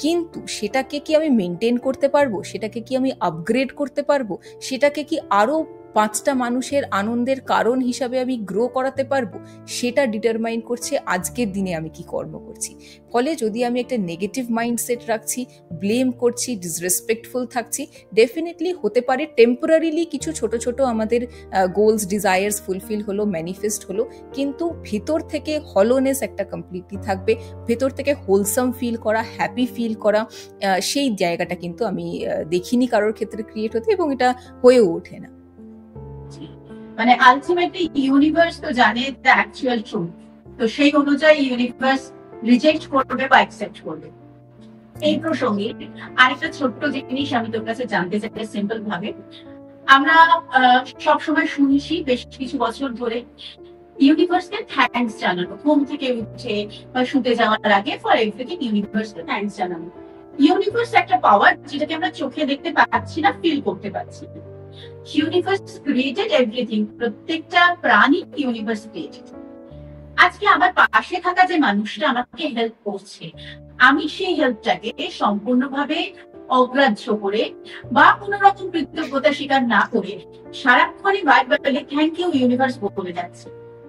কিন্তু সেটাকে কি আমি মেনটেন করতে পারবো, সেটাকে কি আমি আপগ্রেড করতে পারবো, সেটাকে কি আরো 5টা মানুষের আনন্দের কারণ হিসাবে আমি গ্রো করাতে পারবো, সেটা ডিটারমাইন করছে আজকের দিনে আমি কি কর্ম করছি। ফলে যদি আমি একটা নেগেটিভ মাইন্ডসেট রাখছি, ব্লেম করছি, ডিসরেসপেক্টফুল থাকছি, ডেফিনেটলি হতে পারে টেম্পোরারিলি কিছু ছোট ছোট আমাদের গোলস ডিজায়ার্স ফুলফিল হলো, ম্যানিফেস্ট হলো, কিন্তু ভেতর থেকে হলোনেস একটা কমপ্লিটলি থাকবে, ভেতর থেকে হোলসাম ফিল করা, হ্যাপি ফিল করা, সেই জায়গাটা কিন্তু আমি দেখিনি কারোর ক্ষেত্রে ক্রিয়েট হতে, এবং এটা হয়েও ওঠে না। মানে আলটিমেটলি ইউনিভার্স তো জানে দ্য অ্যাকচুয়াল ট্রুথ, তো সেই অনুযায়ী ইউনিভার্স রিজেক্ট করবে বা অ্যাকসেপ্ট করবে। এই প্রসঙ্গে আরেকটা ছোট্ট জিনিস আমি তোর কাছে জানতে চাই সিম্পল ভাবে। আমরা সবসময় শুনছি বেশ কিছু বছর ধরে ইউনিভার্সকে থ্যাঙ্কস জানানো, ঘুম থেকে উঠে বা শুতে যাওয়ার আগে ফর এভরিথিং ইউনিভার্সকে থ্যাঙ্কস জানানো। ইউনিভার্স একটা পাওয়ার যেটাকে আমরা চোখে দেখতে পাচ্ছি না, ফিল করতে পারছি। ইউনিভার্স ক্রিয়েটেড এভরিথিং, প্রত্যেকটা প্রাণী ইউনিভার্স ক্রিয়েটেড। আজকে আমার পাশে থাকা যে মানুষটা আমাকে হেল্প করছে, আমি সেই হেল্পটাকে সম্পূর্ণভাবে অগ্রাহ্য করে বা কোনো রকম কৃতজ্ঞতা স্বীকার না করে সারাক্ষণই বারবার থ্যাংক ইউ ইউনিভার্স বলে যাচ্ছে।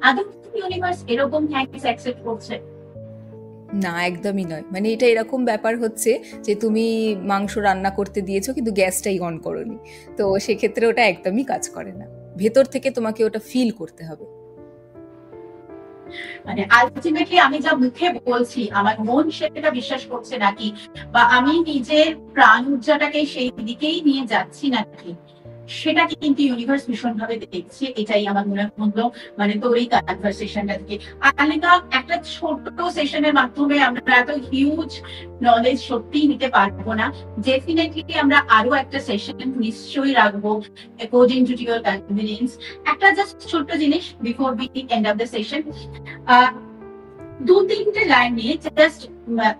আদৌ ইউনিভার্স এরকম থ্যাঙ্কস অ্যাকসেপ্ট করছে? না, একদমই নয়। মানে এটা এরকম ব্যাপার হচ্ছে যে তুমি মাংস রান্না করতে দিয়েছো কিন্তু গ্যাসটাই অন করোনি, তো সেক্ষেত্রে ওটা একদমই কাজ করে না। ভেতর থেকে তোমাকে ওটা ফিল করতে হবে। মানে আলটিমেটলি আমি যা মুখে বলছি আমার মন সেটা বিশ্বাস করছে নাকি, বা আমি নিজের প্রাণ ঊর্জাটাকে সেই দিকেই নিয়ে যাচ্ছি নাকি, সেটা কিন্তু ইউনিভার্স ভীষণ ভাবে দেখছে। এটাই আমার মনে হলো মানে তোর এই কনভারসেশনটা থেকে। আলেকা, একটা ছোট্ট সেশনের মাধ্যমে আমরা এত হিউজ নলেজ সত্যিই নিতে পারবো না। ডেফিনেটলি আমরা আরো একটা সেশন নিশ্চয়ই রাখবো অ্যাকর্ডিং টু ইউর কনভিনিয়েন্স। একটা জাস্ট ছোট্ট জিনিস before we end of the session, 2-3টে লাইন নিয়ে জাস্ট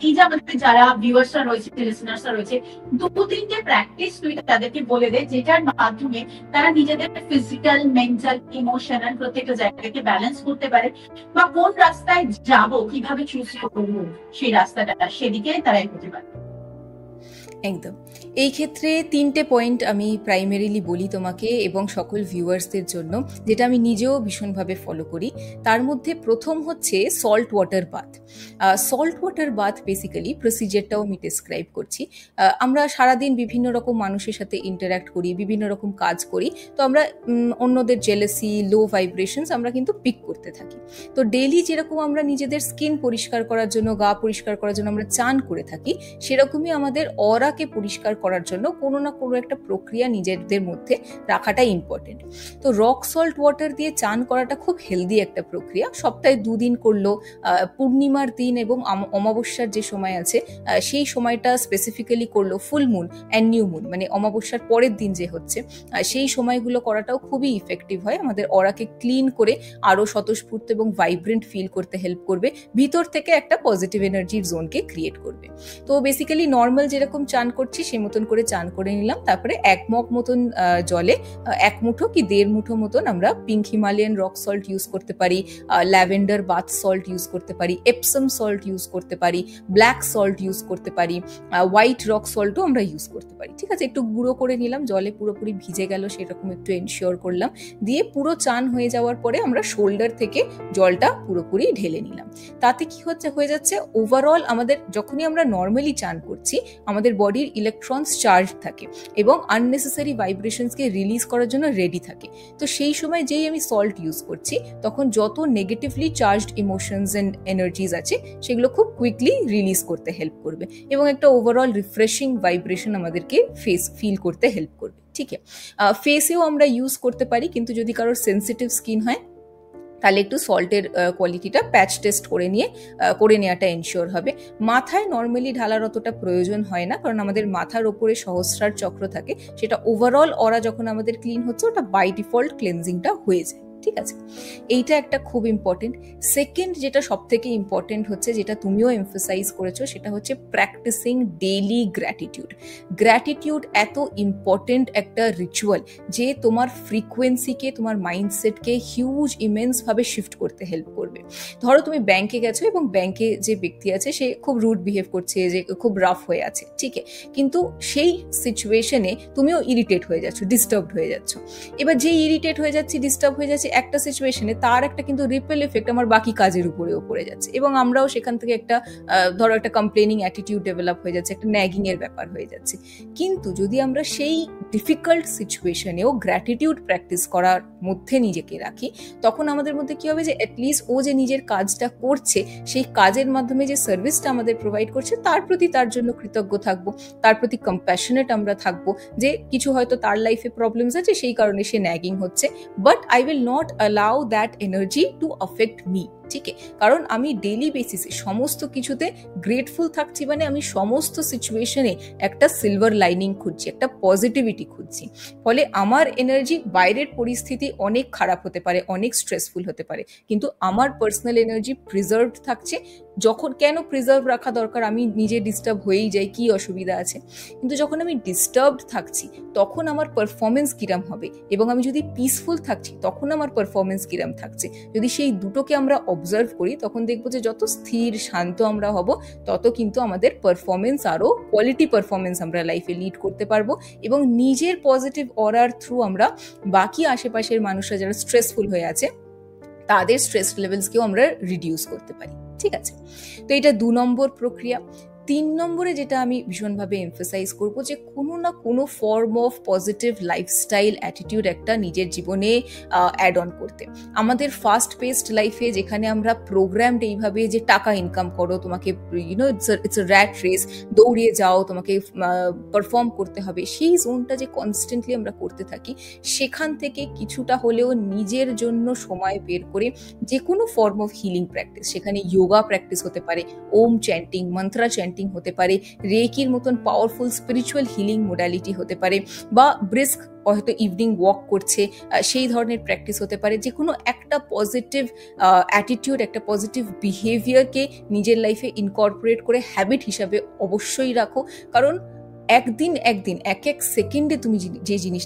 এই যে আমাদের যারা ভিউয়ার্সরা রয়েছে, লিসনার্সরা রয়েছে, 2-3টে প্র্যাকটিস তুই তাদেরকে বলে দে যেটার মাধ্যমে তারা নিজেদের ফিজিক্যাল, মেন্টাল, ইমোশনাল প্রত্যেকটা জায়গাকে ব্যালেন্স করতে পারে, বা কোন রাস্তায় যাব, কিভাবে চুজ করবো সেই রাস্তাটা, সেদিকে তারা এগোতে পারে। একদম। এই ক্ষেত্রে 3টে পয়েন্ট আমি প্রাইমারিলি বলি তোমাকে এবং সকল ভিউয়ার্সদের জন্য, যেটা আমি নিজেও ভীষণভাবে ফলো করি। তার মধ্যে প্রথম হচ্ছে salt water bath. Salt water bath basically প্রসিজারটাও আমি ডিসক্রাইব করছি। আমরা সারাদিন বিভিন্ন রকম মানুষের সাথে ইন্টারাক্ট করি, বিভিন্ন রকম কাজ করি, তো আমরা অন্যদের জেলেসি, লো ভাইব্রেশনস আমরা কিন্তু পিক করতে থাকি। তো ডেইলি যেরকম আমরা নিজেদের স্কিন পরিষ্কার করার জন্য, গা পরিষ্কার করার জন্য আমরা চান করে থাকি, সেরকমই আমাদের অরাকে পরিষ্কার করার জন্য কোনো না কোনো একটা প্রক্রিয়া নিজেদের মধ্যে রাখাটা ইম্পর্টেন্ট। তো রক সল্ট ওয়াটার দিয়ে চান করাটা খুব হেলদি একটা প্রক্রিয়া। সপ্তাহে 2 দিন করলো, পূর্ণিমার দিন এবং অমাবস্যার যে সময় আছে সেই সময়টা স্পেসিফিক্যালি করলো, full moon and new moon মানে অমাবস্যার পরের দিন যে হচ্ছে, সেই সময়গুলো করাটাও খুবই ইফেক্টিভ হয়। আমাদের অরাকে ক্লিন করে আরো স্বতঃস্ফূর্ত এবং ভাইব্রেন্ট ফিল করতে হেল্প করবে, ভিতর থেকে একটা পজিটিভ এনার্জির জোনকে ক্রিয়েট করবে। তো বেসিক্যালি নর্মাল যেরকম চান করছি সেই মতন করে চান করে নিলাম। তারপরে 1 মগ মতন জলে 1 মুঠো কি 1.5 মুঠো মতন আমরা pink Himalayan rock salt use করতে পারি, ল্যাভেন্ডার বাথ সল্ট ইউজ করতে পারি, এপসম সল্ট ইউজ করতে পারি, ব্ল্যাক সল্ট ইউজ করতে পারি, হোয়াইট রক সল্টও আমরা ইউজ করতে পারি। ঠিক আছে, একটু গুঁড়ো করে নিলাম, জলে পুরোপুরি ভিজে গেল সেরকম একটু এনশিওর করলাম, দিয়ে পুরো চান হয়ে যাওয়ার পরে আমরা শোল্ডার থেকে জলটা পুরোপুরি ঢেলে নিলাম। তাতে কি হয়ে যাচ্ছে, ওভারঅল আমাদের যখনই আমরা নর্মালি চান করছি আমাদের বডির ইলেকট্রনস চার্জ থাকে এবং আননেসেসারি ভাইব্রেশনসকে রিলিজ করার জন্য রেডি থাকে। তো সেই সময় যেই আমি সল্ট ইউজ করছি তখন যত negatively charged emotions and energies আছে সেগুলো খুব কুইকলি রিলিজ করতে হেল্প করবে এবং একটা ওভারঅল রিফ্রেশিং ভাইব্রেশন আমাদেরকে ফিল করতে হেল্প করবে। ঠিক আছে, ফেসেও আমরা ইউজ করতে পারি, কিন্তু যদি কারোর সেন্সিটিভ স্কিন হয় তাহলে একটু সল্টের কোয়ালিটিটা প্যাচ টেস্ট করে নেওয়াটা এনশিওর হবে। মাথায় নর্মালি ঢালার অতটা প্রয়োজন হয় না, কারণ আমাদের মাথার ওপরে সহস্রার চক্র থাকে, সেটা ওভারঅল অরা যখন আমাদের ক্লিন হচ্ছে ওটা বাই ডিফল্ট ক্লিনজিংটা হয়ে যায়। ঠিক আছে, এইটা একটা খুব ইম্পর্টেন্ট। সেকেন্ড যেটা সব থেকে ইম্পর্টেন্ট হচ্ছে, যেটা তুমিও এমফাসাইজ করেছো, সেটা হচ্ছে প্র্যাকটিসিং ডেইলি গ্র্যাটিটিউড। গ্র্যাটিটিউড এত ইম্পর্টেন্ট একটা রিচুয়াল যে তোমার ফ্রিকোয়েন্সিকে, তোমার মাইন্ডসেটকে হিউজ ইমেন্স ভাবে শিফট করতে হেল্প করবে। ধরো তুমি ব্যাংকে গেছো এবং ব্যাংকে যে ব্যক্তি আছে সে খুব রুড বিহেভ করছে, যে খুব রাফ হয়ে আছে, ঠিক আছে, কিন্তু সেই সিচুয়েশনে তুমিও ইরিটেট হয়ে যাচ্ছ, ডিস্টার্বড হয়ে যাচ্ছ। এবার যে ইরিটেট হয়ে যাচ্ছি, ডিস্টার্ব হয়ে যাচ্ছে একটা সিচুয়েশনে, তার একটা কিন্তু রিপেল এফেক্ট আমার বাকি কাজের উপরেও পড়ে যাচ্ছে, এবং আমরাও সেখান থেকে একটা ধরো একটা কমপ্লেনিং অ্যাটিটিউড ডেভেলপ হয়ে যাচ্ছে, একটা ন্যাগিং এর ব্যাপার হয়ে যাচ্ছে। কিন্তু যদি আমরা সেই ডিফিকাল্ট সিচুয়েশনেও গ্র্যাটিটিউড প্র্যাকটিস করার মধ্যে নিজেকে রাখি, তখন আমাদের মধ্যে কি হবে, যে অ্যাটলিস্ট ও যে নিজের কাজটা করছে, সেই কাজের মাধ্যমে যে সার্ভিসটা আমাদের প্রোভাইড করছে তার প্রতি তার জন্য কৃতজ্ঞ থাকবো, তার প্রতি কম্প্যাশনেট আমরা থাকবো, যে কিছু হয়তো তার লাইফে প্রবলেমস আছে সেই কারণে সে ন্যাগিং হচ্ছে, but I will not allow that energy to affect me. ঠিক আছে, কারণ আমি ডেইলি বেসিসে সমস্ত কিছুতে গ্রেটফুল থাকছি, মানে আমি সমস্ত সিচুয়েশনে একটা সিলভার লাইনিং খুঁজছি, একটা পজিটিভিটি খুঁজছি। ফলে আমার এনার্জি, বাইরের পরিস্থিতি অনেক খারাপ হতে পারে, অনেক স্ট্রেসফুল হতে পারে, কিন্তু আমার পার্সোনাল এনার্জি প্রিজার্ভড থাকছে। যখন কেন প্রিজার্ভ রাখা দরকার, আমি নিজে ডিস্টার্ব হয়েই যাই, কি অসুবিধা আছে, কিন্তু যখন আমি ডিস্টার্বড থাকছি তখন আমার পারফরমেন্স কিরম হবে, এবং আমি যদি পিসফুল থাকছি তখন আমার পারফরমেন্স কিরম থাকছে। যদি সেই দুটোকে আমরা অবজার্ভ করি, তখন দেখবো যে যত স্থির শান্ত আমরা হব, তত কিন্তু আমাদের পারফরমেন্স, আরো কোয়ালিটি পারফরমেন্স আমরা লাইফে লিড করতে পারবো, এবং নিজের পজিটিভ অরার থ্রু আমরা বাকি আশেপাশের মানুষরা যারা স্ট্রেসফুল হয়ে আছে তাদের স্ট্রেস লেভেলসকেও আমরা রিডিউস করতে পারি। ঠিক আছে, তো এটা 2 নম্বর প্রক্রিয়া। 3 নম্বরে যেটা আমি ভীষণভাবে এমফাসাইজ করবো, যে কোনো না কোনো form of positive lifestyle attitude একটা নিজের জীবনে অ্যাড অন করতে। আমাদের ফাস্ট পেসড লাইফে, যেখানে আমরা প্রোগ্রামড এইভাবে যে টাকা ইনকাম করো, তোমাকে ইটস আ র্যাট রেস, দৌড়িয়ে যাও, তোমাকে পারফর্ম করতে হবে, সেই জোনটা যে কনস্ট্যান্টলি আমরা করতে থাকি, সেখান থেকে কিছুটা হলেও নিজের জন্য সময় বের করে যে কোনো ফর্ম অফ হিলিং প্র্যাকটিস, সেখানে যোগা প্র্যাকটিস হতে পারে, ওম চ্যান্টিং, মন্ত্রা চ্যান্টিং হতে পারে, রেকির মতন পাওয়ারফুল স্পিরিচুয়াল হিলিং মোডালিটি হতে পারে, বা ব্রিস্ক হয়তো ইভিনিং ওয়াক করছে, সেই ধরনের প্র্যাকটিস হতে পারে। যে কোনো একটা পজিটিভ অ্যাটিটিউড, একটা পজিটিভ বিহেভিয়ারকে নিজের লাইফে ইনকর্পোরেট করে হ্যাবিট হিসাবে অবশ্যই রাখো, কারণ একদিন এক এক সেকেন্ডে তুমি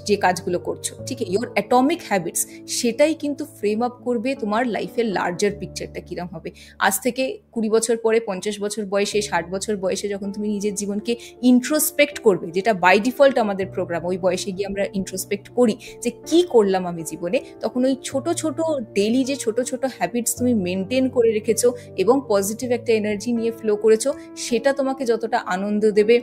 যে কাজগুলো করছো, ঠিক আছে, ইয়োর অ্যাটমিক হ্যাবিটস, সেটাই কিন্তু ফ্রেম আপ করবে তোমার লাইফের লার্জার পিকচারটা কিরম হবে। আজ থেকে 20 বছর পরে, 50 বছর বয়সে, 60 বছর বয়সে যখন তুমি নিজের জীবনকে ইন্ট্রোস্পেক্ট করবে, যেটা বাই ডিফল্ট আমাদের প্রোগ্রাম, ওই বয়সে গিয়ে আমরা ইন্ট্রোস্পেক্ট করি যে কি করলাম আমি জীবনে, তখন ওই ছোট ছোট ডেইলি যে ছোট ছোট হ্যাবিটস তুমি মেনটেন করে রেখেছো এবং পজিটিভ একটা এনার্জি নিয়ে ফ্লো করেছো, সেটা তোমাকে যতটা আনন্দ দেবে,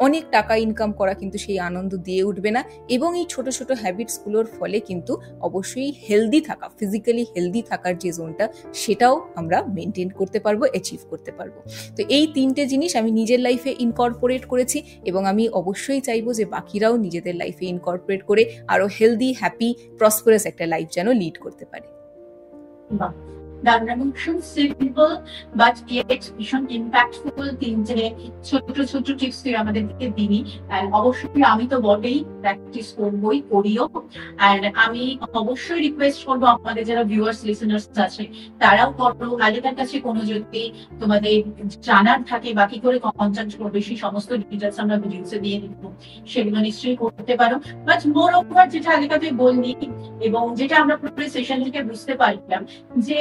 অনেক টাকা ইনকাম করা কিন্তু সেই আনন্দ দিয়ে উঠবে না। এবং এই ছোট ছোট হ্যাবিটসগুলোর ফলে কিন্তু অবশ্যই হেলদি থাকা, ফিজিক্যালি হেলদি থাকার যে জোনটা, সেটাও আমরা মেনটেন করতে পারবো, অ্যাচিভ করতে পারবো। তো এই 3টে জিনিস আমি নিজের লাইফে ইনকর্পোরেট করেছি, এবং আমি অবশ্যই চাইবো যে বাকিরাও নিজেদের লাইফে ইনকর্পোরেট করে আরো হেলদি, হ্যাপি, প্রসপারাস একটা লাইফ যেন লিড করতে পারে। ভীষণ সিম্পল বাট ইয়েট ভীষণ ইম্প্যাক্টফুল 3টে ছোট ছোট টিপস তুই আমাদেরকে দিবি। অবশ্যই আমি তো বটেই প্র্যাকটিস করবোই, করিও। অ্যান্ড আমি অবশ্যই রিকোয়েস্ট করবো আমাদের যারা ভিউয়ার্স, লিসেনার্স আছে, তারাও করো। আগেকার কাছে কোনো যদি তোমাদের জানার থাকে বা কি করে কন্টাক্ট করবে, সেই সমস্ত ডিটেলস আমরা ভিডিওসে দিয়ে দিব, সেগুলো নিশ্চয়ই করতে পারো। বাট মোর ওভার যেটা আগেকার তুই বললি, এবং যেটা আমরা পুরো সেশন থেকে বুঝতে পারলাম, যে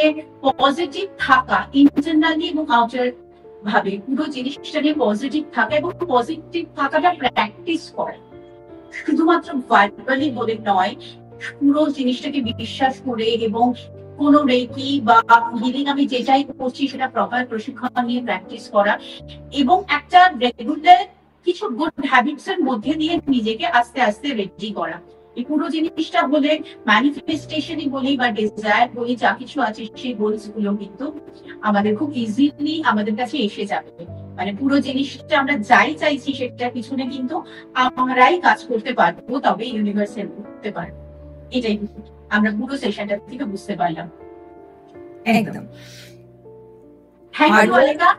পজিটিভ থাকা ইন্টারনালি এবং আউটার ভাবে, পুরো জিনিসটা নিয়ে পজিটিভ থাকা এবং পজিটিভ থাকাটা প্র্যাকটিস করা, শুধুমাত্র ভার্বালি বলে নয়, পুরো জিনিসটাকে বিশ্বাস করে, এবং কোনো রেকি বা হিলিং আমি যেটাই করছি সেটা প্রপার প্রশিক্ষণ নিয়ে প্র্যাকটিস করা, এবং একটা রেগুলার কিছু গুড হ্যাবিটস এর মধ্যে দিয়ে নিজেকে আস্তে আস্তে রেডি করা। এই পুরো জিনিসটা বলে ম্যানিফেস্টেশনই বলি বা ডিজায়ার বলি, যা কিছু আছে সেই গোলস গুলো কিন্তু আমাদের খুব ইজিলি আমাদের কাছে এসে যাবে। মানে পুরো জিনিসটা আমরা যাই চাইছি সেটার পিছনে কিন্তু আমরাই কাজ করতে পারবো, তবে ইউনিভার্স হেল্প করতে পারবো। এটাই আমরা পুরো সেশনটা থেকে বুঝতে পারলাম। একদম। থ্যাংক আর ইউ আলেকা।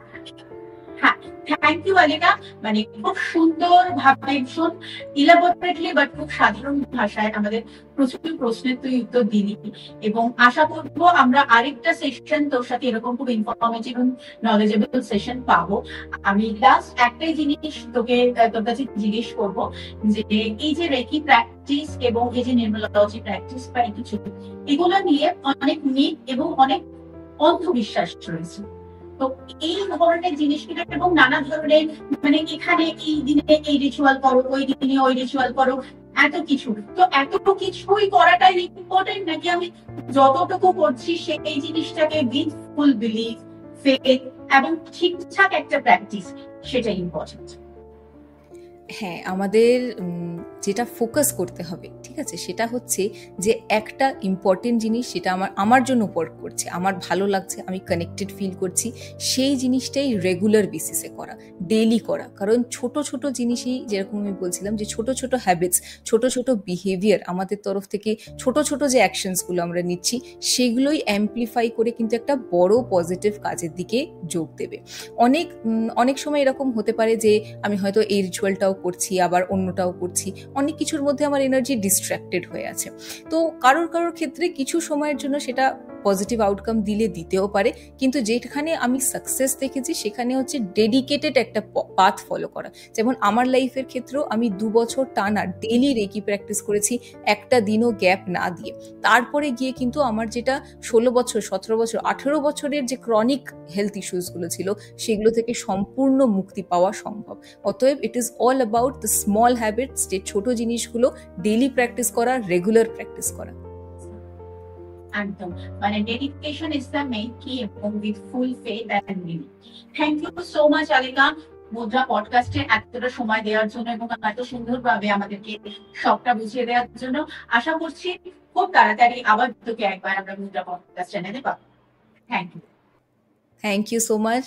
হ্যাঁ, থ্যাংক ইউ আলেকা। মানে খুব সুন্দর ভাবে, ভীষণ ইলাবোরেটলি বাট খুব সাধারণ ভাষায় আমাদের প্রচুর প্রশ্নের তুই উত্তর দিলি, এবং আশা করবো আমরা আরেকটা সেশন তোর সাথে এরকম খুব ইনফরমেটিভ এবং নলেজেবল সেশন পাবো। আমি লাস্ট একটাই জিনিস তোকে তোর কাছে জিজ্ঞেস করবো, যে এই যে রেকি প্র্যাকটিস এবং এই যে নিউমেরোলজি প্র্যাকটিস বা এই কিছু, এগুলো নিয়ে অনেক মিথ এবং অনেক অন্ধবিশ্বাস রয়েছে। তো এই ধরনের জিনিসগুলো এবং নানা ধরনের, মানে এখানে এই দিনে এই রিচুয়াল করো, ওই দিনে ওই রিচুয়াল করো, এত কিছু, তো এত কিছুই করাটাই ইম্পর্টেন্ট, নাকি আমি যতটুকু করছি সেই জিনিসটাকে উইথ ফুল বিলিভ, ফেথ এবং ঠিকঠাক একটা প্র্যাকটিস, সেটাই ইম্পর্টেন্ট? হ্যাঁ, আমাদের যেটা ফোকাস করতে হবে, ঠিক আছে, সেটা হচ্ছে যে একটা ইম্পর্টেন্ট জিনিস, সেটা আমার জন্য ওয়ার্ক করছে, আমার ভালো লাগছে, আমি কানেক্টেড ফিল করছি, সেই জিনিসটাই রেগুলার বেসিসে করা, ডেইলি করা। কারণ ছোট ছোট জিনিসই, যেরকম আমি বলছিলাম, যে ছোট ছোট হ্যাবিটস, ছোট ছোট বিহেভিয়ার আমাদের তরফ থেকে, ছোট ছোট যে অ্যাকশনসগুলো আমরা নিচ্ছি, সেগুলোই অ্যাম্পলিফাই করে কিন্তু একটা বড় পজিটিভ কাজের দিকে যোগ দেবে। অনেক সময় এরকম হতে পারে যে আমি হয়তো এই রিচুয়ালটাও করছি, আবার অন্যটাও করছি, অনেক কিছুর মধ্যে আমার এনার্জি ডিস্ট্র্যাক্টেড হয়ে আছে। তো কারোর ক্ষেত্রে কিছু সময়ের জন্য সেটা পজিটিভ আউটকাম দিতেও পারে, কিন্তু যেখানে আমি সাকসেস দেখেছি সেখানে হচ্ছে ডেডিকেটেড একটা পাথ ফলো করা। যেমন আমার লাইফের ক্ষেত্রেও আমি 2 বছর টানা ডেইলি রেকি প্র্যাকটিস করেছি, একটা দিনও গ্যাপ না দিয়ে। তারপরে গিয়ে কিন্তু আমার যেটা 16 বছর, 17 বছর, 18 বছরের যে ক্রনিক হেলথ ইস্যুসগুলো ছিল, সেগুলো থেকে সম্পূর্ণ মুক্তি পাওয়া সম্ভব। অতএব it is all about the small habits, যে ছোট জিনিসগুলো ডেইলি প্র্যাকটিস করা, রেগুলার প্র্যাকটিস করা। একদম, মানে dedication is the main key, এবং with full faith and believe. Thank you so much Aleka, Mudra পডকাস্টে এতটা সময় দেওয়ার জন্য এবং এত সুন্দরভাবে আমাদেরকে সবটা বুঝিয়ে দেওয়ার জন্য। আশা করছি খুব তাড়াতাড়ি আবার তোকে একবার আমরা মুদ্রা পডকাস্ট চ্যানেলে পাবো। Thank you. Thank you so much.